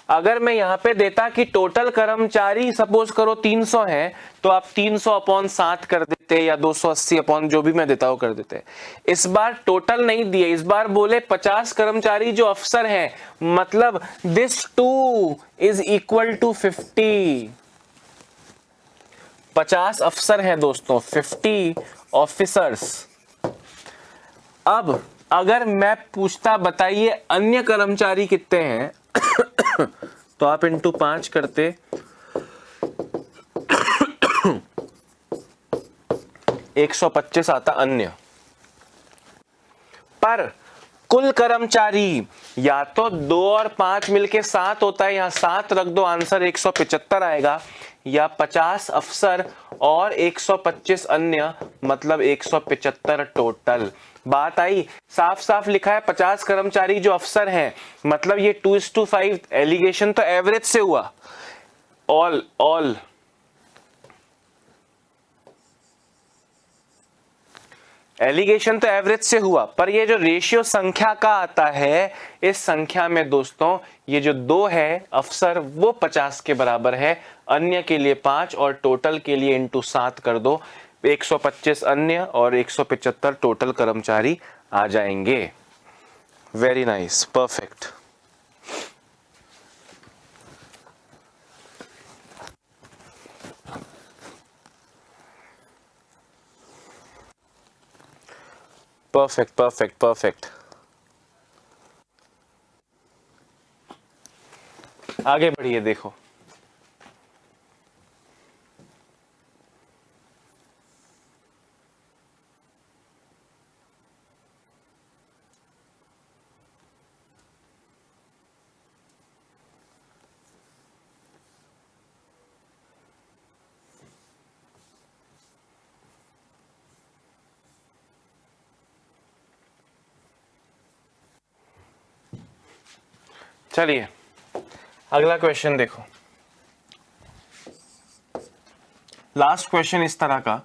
अगर मैं यहां पे देता कि टोटल कर्मचारी सपोज करो 300 हैं, तो आप 300/7 कर देते या 280 जो भी मैं देता हूं कर देते। इस बार टोटल नहीं दिए, इस बार बोले 50 कर्मचारी जो अफसर हैं, मतलब this two is equal to 50। 50 अफसर हैं दोस्तों, 50 ऑफिसर्स। अब अगर मैं पूछता बताइए अन्य कर्मचारी कितने हैं तो आप इंटू 5 करते 125 आता अन्य। पर कुल कर्मचारी या तो 2 और 5 मिलके 7 होता है, यहां 7 रख दो, आंसर 175 आएगा, या 50 अफसर और 125 अन्य, मतलब 175 टोटल। बात आई, साफ साफ लिखा है 50 कर्मचारी जो अफसर हैं, मतलब ये 2:5। एलिगेशन तो एवरेज से हुआ, ऑल एलिगेशन तो एवरेज से हुआ, पर ये जो रेशियो संख्या का आता है, इस संख्या में दोस्तों ये जो 2 है अफसर वो 50 के बराबर है, अन्य के लिए 5 और टोटल के लिए इंटू 7 कर दो, 125 अन्य और 175 टोटल कर्मचारी आ जाएंगे। Very nice, perfect. Perfect perfect perfect. आगे बढ़िए, देखो चलिए अगला क्वेश्चन देखो। लास्ट क्वेश्चन इस तरह का,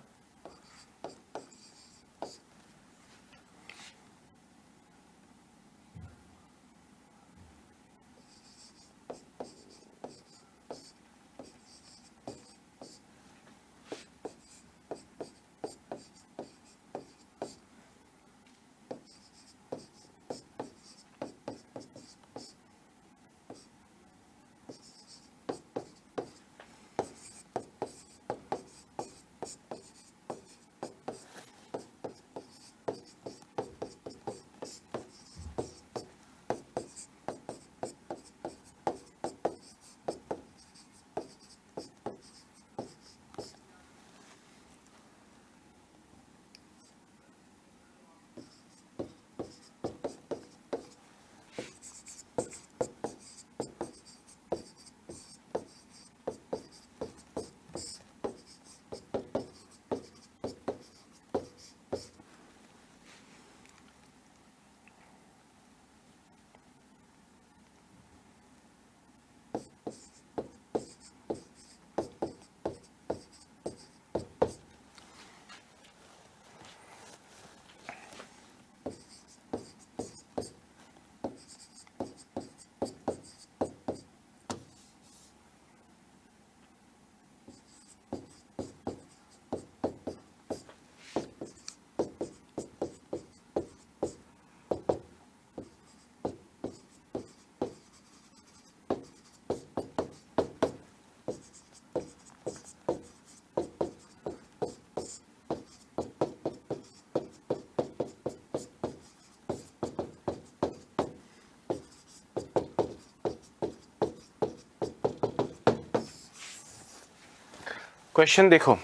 क्वेश्चन देखो,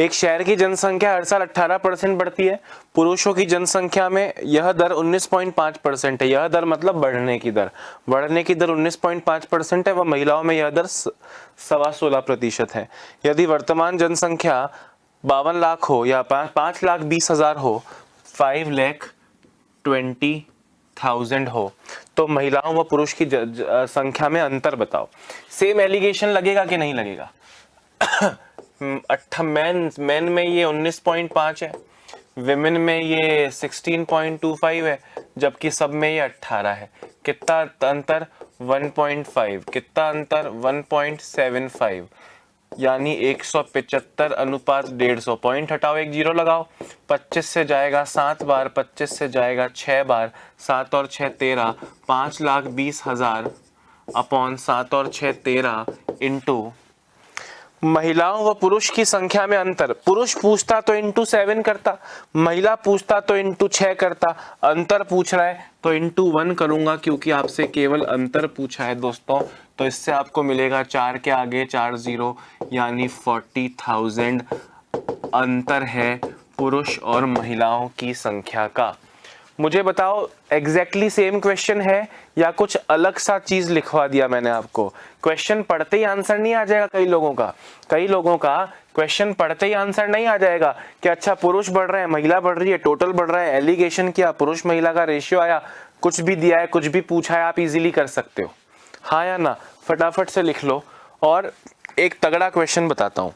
एक शहर की जनसंख्या हर साल 18% बढ़ती है। पुरुषों की जनसंख्या में यह दर 19.5% है। यह दर मतलब बढ़ने की दर, 19.5% है। वह महिलाओं में यह दर 16.25% है। यदि वर्तमान जनसंख्या 52 लाख हो या 5,20,000 हो, 5,20,000 हो, तो महिलाओं व पुरुष की संख्या में अंतर बताओ। सेम एलिगेशन लगेगा कि नहीं लगेगा? मैन में ये 19.5 है, विमेन में ये 16.25 है, जबकि सब में ये 18 है। कितना अंतर? 1.5। कितना अंतर? 1.75, यानी 175 अनुपात 150। पॉइंट हटाओ, एक जीरो लगाओ। 25 से जाएगा 7 बार, 25 से जाएगा 6 बार, 7 और 6 13, 5,20,000 अपॉन 7 और 6 13 इंटू महिलाओं व पुरुष की संख्या में अंतर। पुरुष पूछता तो इंटू 7 करता, महिला पूछता तो इंटू 6 करता। अंतर पूछ रहा है तो इंटू 1 करूंगा, क्योंकि आपसे केवल अंतर पूछा है दोस्तों। तो इससे आपको मिलेगा 4 के आगे 4 0, यानी 40,000 अंतर है पुरुष और महिलाओं की संख्या का। मुझे बताओ एग्जैक्टली सेम क्वेश्चन है या कुछ अलग सा चीज लिखवा दिया मैंने आपको? क्वेश्चन पढ़ते ही आंसर नहीं आ जाएगा कई लोगों का क्वेश्चन पढ़ते ही आंसर नहीं आ जाएगा कि अच्छा पुरुष बढ़ रहे हैं, महिला बढ़ रही है, टोटल बढ़ रहा है, एलिगेशन किया, पुरुष महिला का रेशियो आया, कुछ भी दिया है, कुछ भी पूछा है, आप इजीली कर सकते हो। हाँ या ना? फटाफट से लिख लो। और एक तगड़ा क्वेश्चन बताता हूं,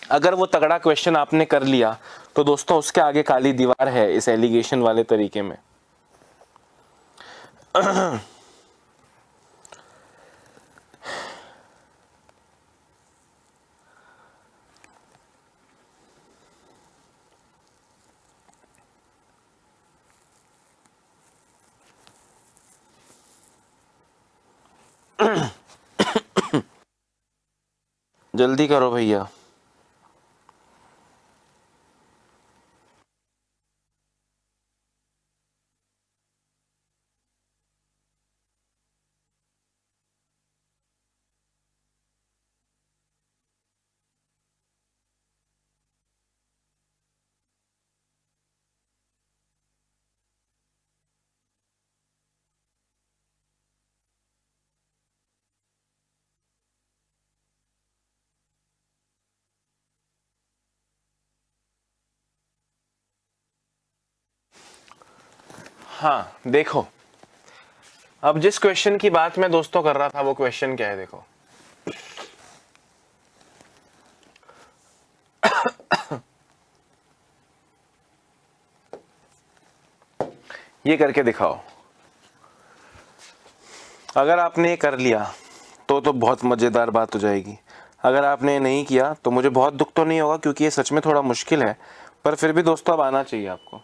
अगर वो तगड़ा क्वेश्चन आपने कर लिया तो दोस्तों उसके आगे काली दीवार है इस एलिगेशन वाले तरीके में। जल्दी करो भैया। हाँ देखो, अब जिस क्वेश्चन की बात मैं दोस्तों कर रहा था वो क्वेश्चन क्या है, देखो ये करके दिखाओ। अगर आपने ये कर लिया तो बहुत मजेदार बात हो जाएगी। अगर आपने नहीं किया तो मुझे बहुत दुख तो नहीं होगा क्योंकि ये सच में थोड़ा मुश्किल है, पर फिर भी दोस्तों अब आना चाहिए आपको।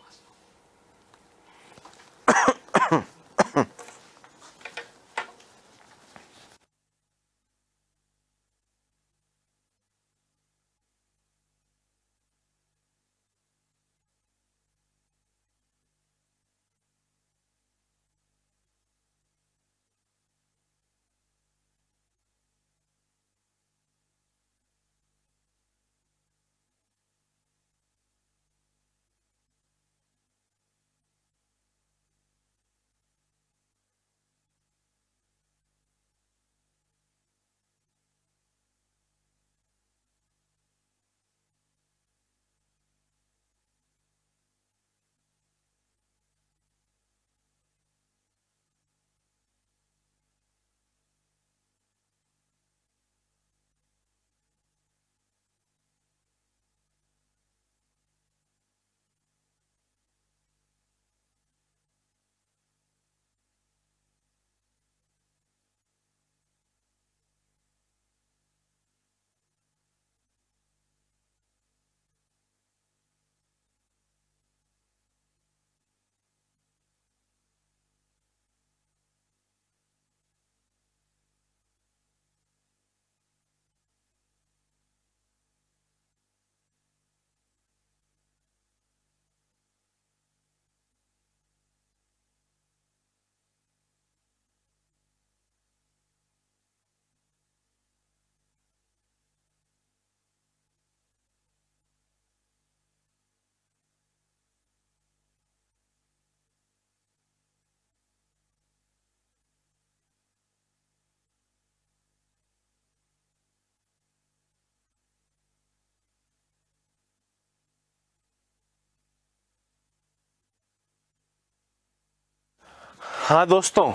हाँ दोस्तों,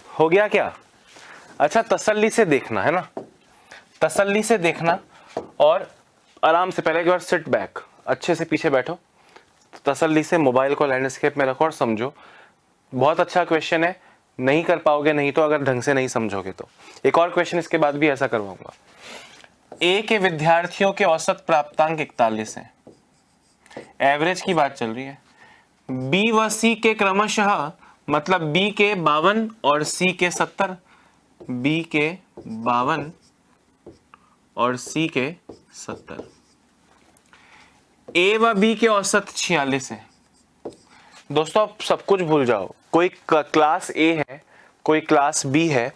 हो गया क्या? अच्छा तसल्ली से देखना है ना, तसल्ली से देखना और आराम से पहले एक बार सिट बैक, अच्छे से पीछे बैठो, तसल्ली से मोबाइल को लैंडस्केप में रखो और समझो। बहुत अच्छा क्वेश्चन है, नहीं कर पाओगे नहीं तो, अगर ढंग से नहीं समझोगे तो। एक और क्वेश्चन इसके बाद भी ऐसा करवाऊंगा। ए के विद्यार्थियों के औसत प्राप्तांक 41 है, एवरेज की बात चल रही है। बी व सी के क्रमशः, मतलब बी के 52 और सी के 70, बी के 52 और सी के 70। ए व बी के औसत 46 है। दोस्तों आप सब कुछ भूल जाओ, कोई क्लास ए है, कोई क्लास बी है,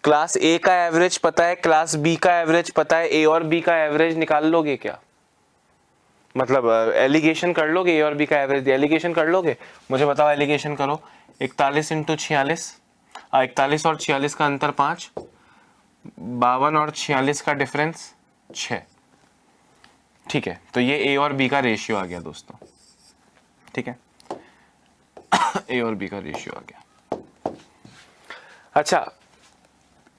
क्लास ए का एवरेज पता है, क्लास बी का एवरेज पता है, ए और बी का एवरेज निकाल लोगे क्या? मतलब एलिगेशन कर लोगे, ए और बी का एवरेज एलिगेशन कर लोगे? मुझे बताओ, एलिगेशन करो। 41 इंटू 46, 41 और 46 का अंतर 5, 52 और 46 का डिफरेंस 6। ठीक है, तो ये ए और बी का रेशियो आ गया दोस्तों। ठीक है, ए और बी का रेशियो आ गया। अच्छा,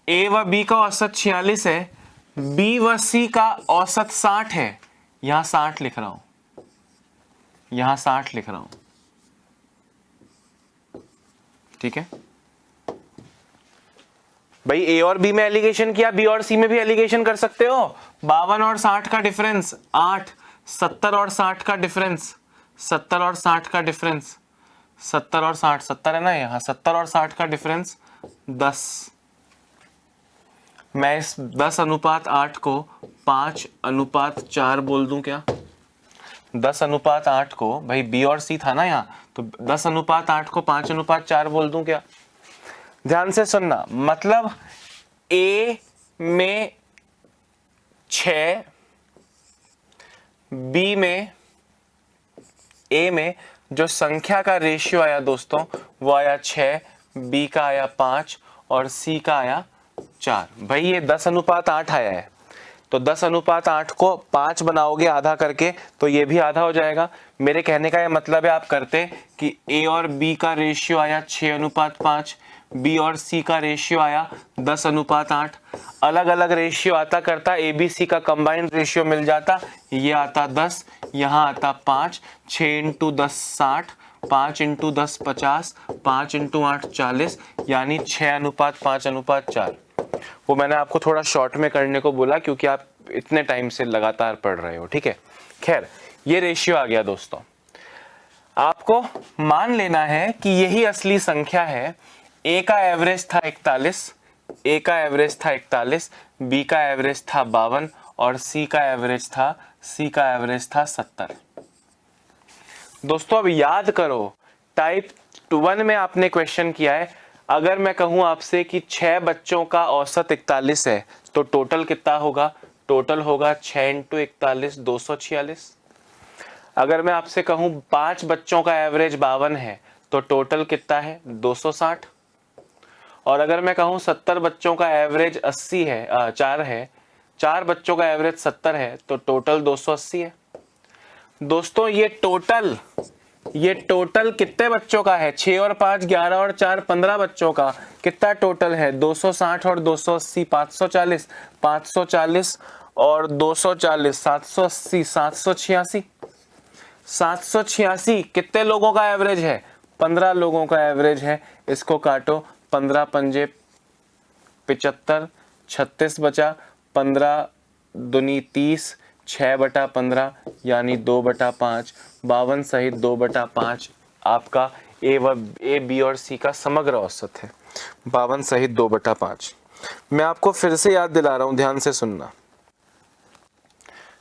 ए व बी का औसत 46 है, बी व सी का औसत 60 है। यहां 60 लिख रहा हूं, यहां 60 लिख रहा हूं। ठीक है भाई, ए और बी में एलिगेशन किया, बी और सी में भी एलिगेशन कर सकते हो। 52 और 60 का डिफरेंस 8, 70 और 60 का डिफरेंस, 70 और 60 का डिफरेंस, 70 और 60, 70 है ना यहाँ, 70 और 60 का डिफरेंस 10। मैं इस 10:8 को 5:4 बोल दूं क्या? 10:8 को, भाई बी और सी था ना यहाँ, तो 10:8 को 5:4 बोल दूं क्या? ध्यान से सुनना, मतलब ए में 6, बी में, ए में जो संख्या का रेशियो आया दोस्तों वो आया 6, बी का आया 5 और सी का आया 4। भाई ये 10:8 आया है, तो 10:8 को 5 बनाओगे आधा करके तो ये भी आधा हो जाएगा। मेरे कहने का ये मतलब है, आप करते कि ए और बी का रेशियो आया 6:5, बी और सी का रेशियो आया 10:8। अलग अलग रेशियो आता करता, ए बी सी का कंबाइंड रेशियो मिल जाता, ये आता 10, यहाँ आता 5, 6 इंटू 10 60, 5 इंटू 10 50, 5 इंटू 8 40, यानी 6:5:4। वो मैंने आपको थोड़ा शॉर्ट में करने को बोला क्योंकि आप इतने टाइम से लगातार पढ़ रहे हो। ठीक है, खैर ये रेशियो आ गया दोस्तों। आपको मान लेना है कि यही असली संख्या है। ए का एवरेज था 41, ए का एवरेज था 41, बी का एवरेज था 52 और सी का एवरेज था 70। दोस्तों अब याद करो, टाइप 1 में आपने क्वेश्चन किया है। अगर मैं कहूं आपसे कि 6 बच्चों का औसत 41 है तो टोटल कितना होगा? टोटल होगा 6 इंटू 41 246। अगर मैं आपसे कहूं 5 बच्चों का एवरेज 52 है तो टोटल कितना है? 260। और अगर मैं कहूं 70 बच्चों का एवरेज 80 है, 4 है, 4 बच्चों का एवरेज 70 है तो टोटल 280 है। दोस्तों ये टोटल कितने बच्चों का है? 6 और 5 11 और 4 15 बच्चों का। कितना टोटल है? 260 और 280 540, 540 और 240 780, 786, 786। कितने लोगों का एवरेज है? 15 लोगों का एवरेज है। इसको काटो, 15 पंजे 75, 36 बचा, 15 दूनी 30, 6/15 यानी 2/5, 52 सहित 2/5 आपका ए बी और सी का समग्र औसत है। 52 सहित 2/5। मैं आपको फिर से याद दिला रहा हूं, ध्यान से सुनना,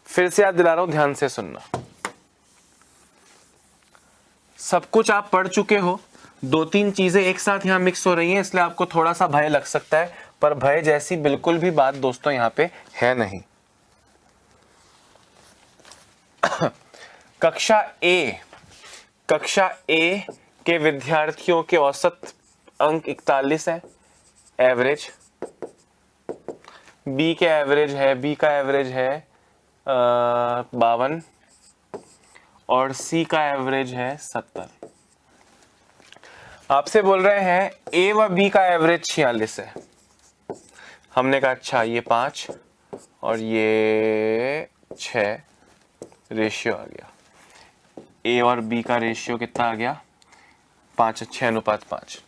फिर से याद दिला रहा हूं, ध्यान से सुनना। सब कुछ आप पढ़ चुके हो, 2-3 चीजें एक साथ यहां मिक्स हो रही हैं, इसलिए आपको थोड़ा सा भय लग सकता है, पर भय जैसी बिल्कुल भी बात दोस्तों यहां पे है नहीं। कक्षा ए के विद्यार्थियों के औसत अंक 41 है, एवरेज। बी का एवरेज है 52 और सी का एवरेज है 70। आपसे बोल रहे हैं ए व बी का एवरेज 46 है। हमने कहा अच्छा ये 5 और ये 6 रेशियो आ गया। ए और बी का रेशियो कितना आ गया? 5:6:5।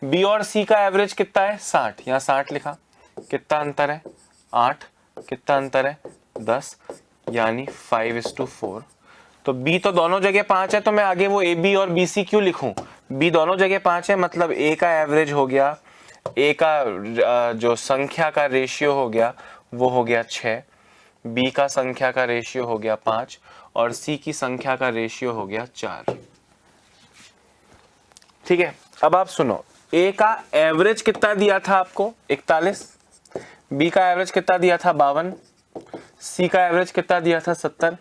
बी और सी का एवरेज कितना है? 60। यहाँ 60 लिखा। कितना अंतर है? 8। कितना अंतर है? 10, यानी 5:4। तो बी तो दोनों जगह 5 है, तो मैं आगे वो ए बी और बी सी क्यों लिखूं? बी दोनों जगह 5 है, मतलब ए का एवरेज हो गया, ए का जो संख्या का रेशियो हो गया वो हो गया 6, बी का संख्या का रेशियो हो गया 5 और सी की संख्या का रेशियो हो गया 4। ठीक है, अब आप सुनो, ए का एवरेज कितना दिया था आपको? 41। बी का एवरेज कितना दिया था? 52। सी का एवरेज कितना दिया था? 70।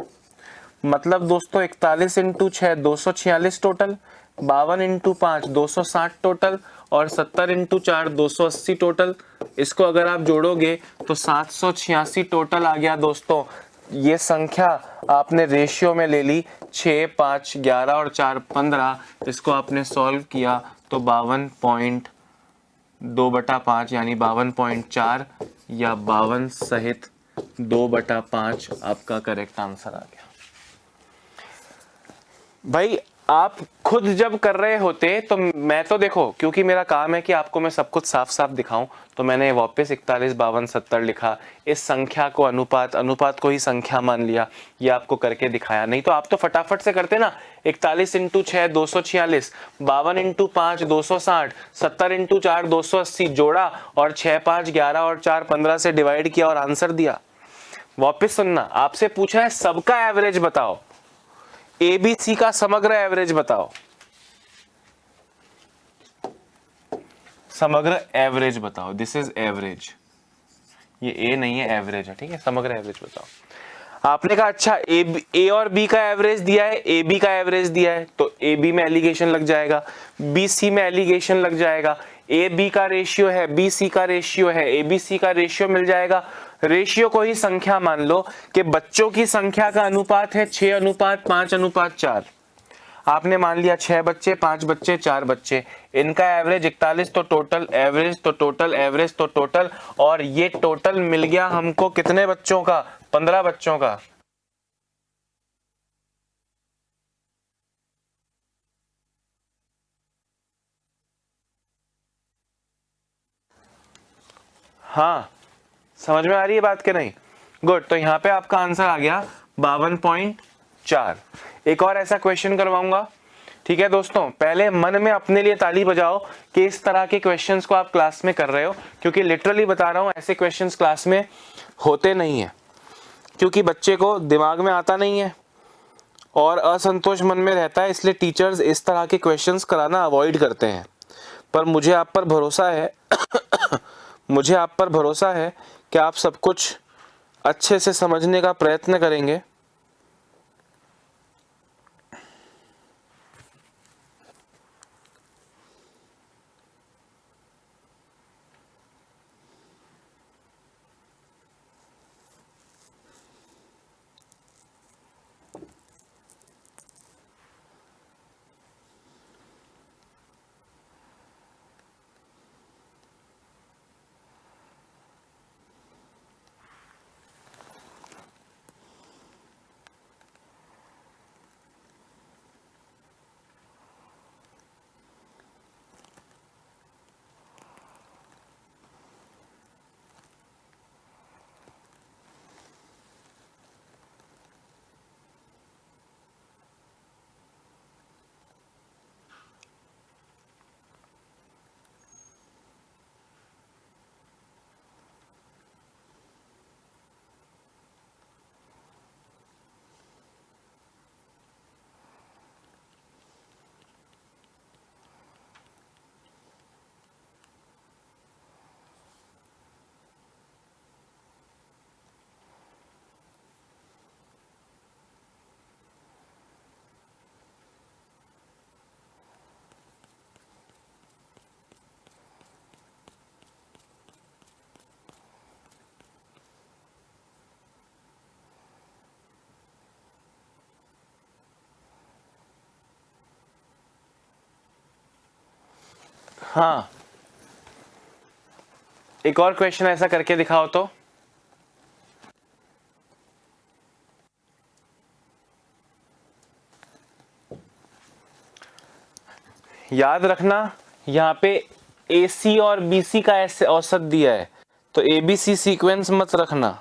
मतलब दोस्तों 41 इंटू 6 246 टोटल, 52 इंटू 5 260 टोटल और 70 इंटू 4 280 टोटल। इसको अगर आप जोड़ोगे तो 786 टोटल आ गया दोस्तों। ये संख्या आपने रेशियो में ले ली, 6 5 11 और 4 15। इसको आपने सॉल्व किया तो 52/2 यानी 52.4 या 52 सहित 2/5 आपका करेक्ट आंसर आ गया। भाई आप खुद जब कर रहे होते तो मैं तो देखो, क्योंकि मेरा काम है कि आपको मैं सब कुछ साफ साफ दिखाऊं, तो मैंने वापस 41 52 70 लिखा। इस संख्या को अनुपात को ही संख्या मान लिया, ये आपको करके दिखाया। नहीं तो आप तो फटाफट से करते ना, 41 इंटू 6 246, 52 इंटू 5 260, 70 इंटू 4 280 जोड़ा और 6 5 11 और 4 15 से डिवाइड किया और आंसर दिया। वापस सुनना, आपसे पूछा है सबका एवरेज बताओ, एबीसी का समग्र एवरेज बताओ, समग्र एवरेज बताओ। दिस इज एवरेज, ये ए नहीं है, एवरेज है, ठीक है। समग्र एवरेज बताओ। आपने कहा अच्छा ए और बी का एवरेज दिया है, ए बी का एवरेज दिया है, तो ए बी में एलिगेशन लग जाएगा, बी सी में एलिगेशन लग जाएगा। ए बी का रेशियो है, बी सी का रेशियो है, ए बी सी का रेशियो मिल जाएगा। रेशियो को ही संख्या मान लो कि बच्चों की संख्या का अनुपात है 6:5:4। आपने मान लिया 6 बच्चे, 5 बच्चे, 4 बच्चे, इनका एवरेज 41, तो टोटल एवरेज तो टोटल एवरेज तो टोटल, और ये टोटल मिल गया हमको कितने बच्चों का? 15 बच्चों का। हाँ, समझ में आ रही है बात कि नहीं? गुड, तो यहाँ पे आपका आंसर आ गया 52.4। एक और ऐसा क्वेश्चन करवाऊंगा, ठीक है दोस्तों। पहले मन में अपने लिए ताली बजाओ कि इस तरह के क्वेश्चंस को आप क्लास में कर रहे हो, क्योंकि लिटरली बता रहा हूं ऐसे क्वेश्चंस क्लास में होते नहीं है, क्योंकि बच्चे को दिमाग में आता नहीं है और असंतोष मन में रहता है, इसलिए टीचर्स इस तरह के क्वेश्चंस कराना अवॉइड करते हैं। पर मुझे आप पर भरोसा है मुझे आप पर भरोसा है कि आप सब कुछ अच्छे से समझने का प्रयत्न करेंगे। हाँ, एक और क्वेश्चन ऐसा करके दिखाओ तो। याद रखना, यहाँ पे AC और BC का ऐसे औसत दिया है, तो ABC सीक्वेंस मत रखना।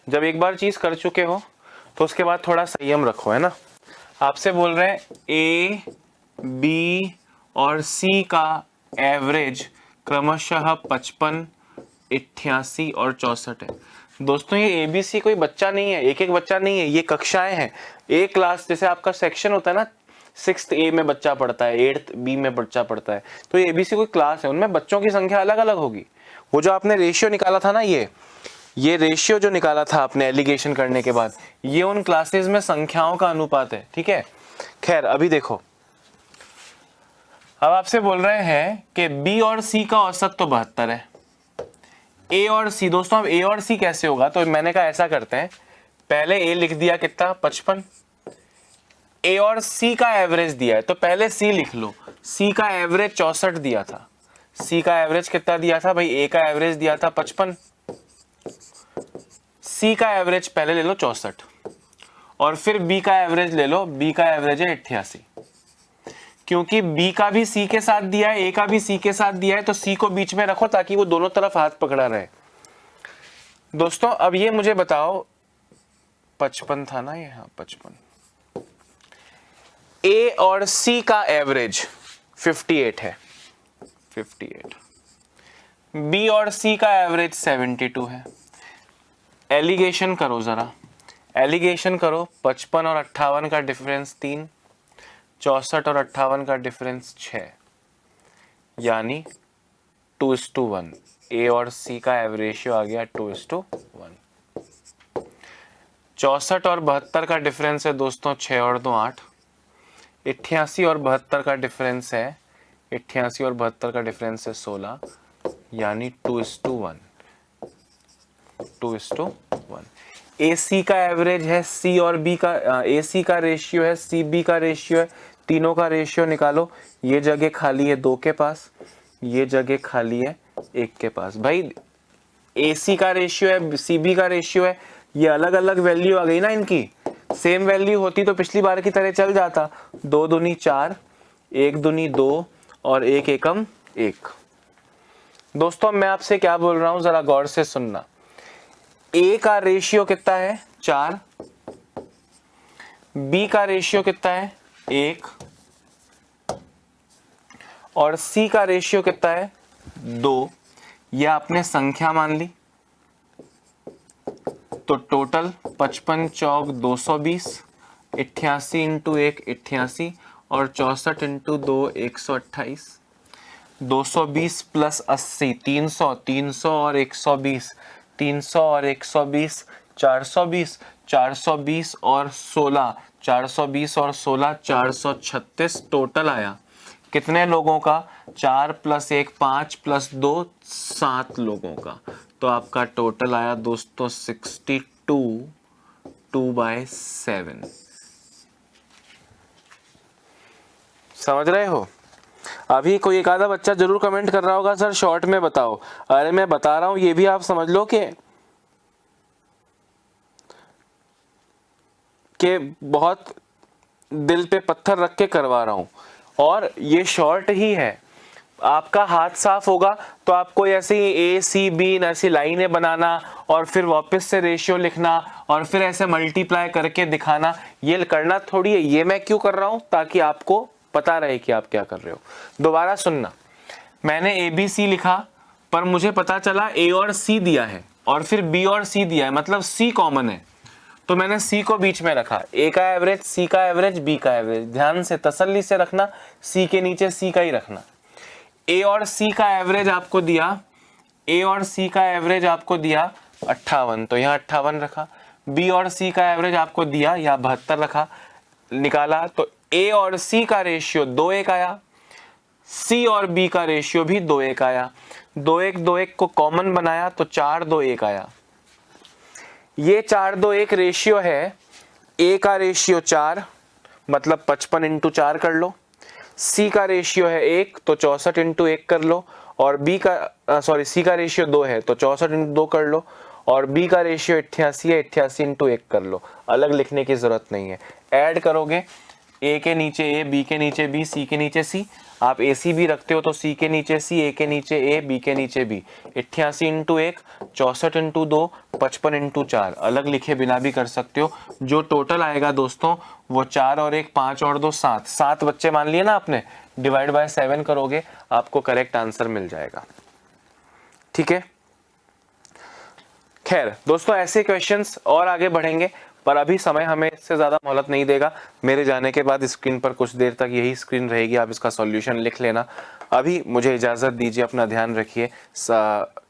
जब एक बार चीज कर चुके हो तो उसके बाद थोड़ा संयम रखो, है ना। आपसे बोल रहे हैं ए, बी और सी का एवरेज क्रमशः 55, 88 और 64 है। दोस्तों ये एबीसी कोई बच्चा नहीं है, एक एक बच्चा नहीं है, ये कक्षाएं हैं। एक क्लास जैसे आपका सेक्शन होता है ना, 6th ए में बच्चा पढ़ता है, 8th बी में बच्चा पढ़ता है, तो ये एबीसी कोई क्लास है, उनमें बच्चों की संख्या अलग अलग होगी। वो जो आपने रेशियो निकाला था ना, ये रेशियो जो निकाला था आपने एलिगेशन करने के बाद, ये उन क्लासेस में संख्याओं का अनुपात है, ठीक है। खैर अभी देखो, अब आपसे बोल रहे हैं कि बी और सी का औसत तो 72 है, ए और सी। दोस्तों अब ए और सी कैसे होगा, तो मैंने कहा ऐसा करते हैं, पहले ए लिख दिया कितना 55, ए और सी का एवरेज दिया है तो पहले सी लिख लो। सी का एवरेज 64 दिया था, सी का एवरेज कितना दिया था भाई, ए का एवरेज दिया था 55, सी का एवरेज पहले ले लो 64 और फिर बी का एवरेज ले लो, बी का एवरेज है 88। क्योंकि बी का भी सी के साथ दिया है, ए का भी सी के साथ दिया है, तो सी को बीच में रखो ताकि वो दोनों तरफ हाथ पकड़ा रहे। दोस्तों अब ये मुझे बताओ, 55 था ना ये, हाँ 55, ए और सी का एवरेज 58 है, 58, बी और सी का एवरेज 72 है। एलिगेशन करो जरा, एलिगेशन करो, 55 और 58 का डिफरेंस 3, 64 और 58 का डिफरेंस 6, यानी 2:1। ए और सी का एवरेशियो आ गया 2:1। 64 और 72 का डिफरेंस है दोस्तों 6 और 2 8। 88 और 72 का डिफरेंस है, 88 और 72 का डिफरेंस है 16, यानी 2:1, 2:1। ए सी का एवरेज है, सी और बी का, ए सी का रेशियो है, सी बी का रेशियो है, तीनों का रेशियो निकालो। ये जगह खाली है 2 के पास, ये जगह खाली है 1 के पास। भाई ए सी का रेशियो है, सी बी का रेशियो है, ये अलग अलग वैल्यू आ गई ना इनकी। सेम वैल्यू होती तो पिछली बार की तरह चल जाता, 2 दूनी 4, 1 दूनी 2 और 1 एकम 1। दोस्तों मैं आपसे क्या बोल रहा हूं जरा गौर से सुनना। ए का रेशियो कितना है 4, बी का रेशियो कितना है 1 और सी का रेशियो कितना है 2। ये आपने संख्या मान ली, तो टोटल 55 चौक 220, 88 इंटू 1 88 और 64 इंटू 2 128, 220 प्लस 80 300, 300 और 120, 300 और 120 420, 420 और 16, 420 और 16 436 टोटल आया। कितने लोगों का, 4 + 1 5 + 2 7 लोगों का। तो आपका टोटल आया दोस्तों 62 2/7। समझ रहे हो। अभी कोई एक आधा बच्चा जरूर कमेंट कर रहा होगा सर शॉर्ट में बताओ। अरे मैं बता रहा हूं, ये भी आप समझ लो कि बहुत दिल पे पत्थर रख के करवा रहा हूं, और ये शॉर्ट ही है। आपका हाथ साफ होगा तो आपको ऐसी ए सी बी ऐसी लाइनें बनाना और फिर वापस से रेशियो लिखना और फिर ऐसे मल्टीप्लाई करके दिखाना, ये करना थोड़ी है। ये मैं क्यों कर रहा हूं, ताकि आपको पता रहे कि आप क्या कर रहे हो। दोबारा सुनना, मैंने ए बी सी लिखा पर मुझे पता चला ए और सी दिया है और फिर बी और सी दिया है, मतलब सी कॉमन है, तो मैंने सी को बीच में रखा। ए का एवरेज, सी का एवरेज, बी का एवरेज, ध्यान से तसल्ली से रखना, सी के नीचे सी का ही रखना। ए और सी का एवरेज आपको दिया, ए और सी का एवरेज आपको दिया 58, तो यहाँ 58 रखा। बी और सी का एवरेज आपको दिया, यहाँ 72 रखा। निकाला तो ए और सी का रेशियो 2:1 आया, सी और बी का रेशियो भी 2:1 आया। 2:1 2:1 को कॉमन बनाया तो 4:2:1 आया। ये 4:2:1 रेशियो है। ए का रेशियो 4, मतलब 55 इंटू 4 कर लो। सी का रेशियो है 1, तो 64 इंटू 1 कर लो। और बी का सी का रेशियो 2 है, तो 64 इंटू 2 कर लो। और बी का रेशियो 88 है, 88 इंटू 1 कर लो। अलग लिखने की जरूरत नहीं है। ऐड करोगे ए के नीचे ए, बी के नीचे बी, सी के नीचे सी। आप ए सी भी रखते हो तो सी के नीचे सी, ए के नीचे ए, बी के नीचे बी। 88 into 1 64 into 2 55 into 4। अलग लिखे बिना भी कर सकते हो। जो टोटल आएगा दोस्तों वो 4 और 1 5 और 2 7। 7 बच्चे मान लिए ना आपने, डिवाइड बाय 7 करोगे आपको करेक्ट आंसर मिल जाएगा। ठीक है, खैर दोस्तों ऐसे क्वेश्चंस और आगे बढ़ेंगे, पर अभी समय हमें इससे ज़्यादा मोहलत नहीं देगा। मेरे जाने के बाद स्क्रीन पर कुछ देर तक यही स्क्रीन रहेगी, आप इसका सॉल्यूशन लिख लेना। अभी मुझे इजाज़त दीजिए, अपना ध्यान रखिए।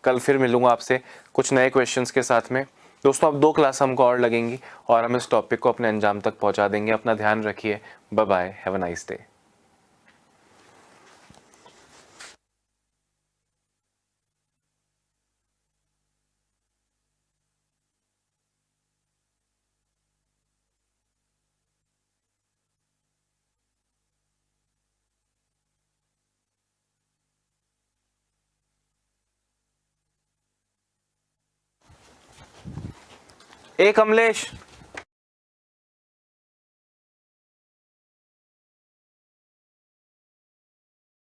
कल फिर मिलूंगा आपसे कुछ नए क्वेश्चंस के साथ में। दोस्तों अब 2 क्लास हमको और लगेंगी और हम इस टॉपिक को अपने अंजाम तक पहुँचा देंगे। अपना ध्यान रखिए, bye bye, have a nice day. ए कमलेश।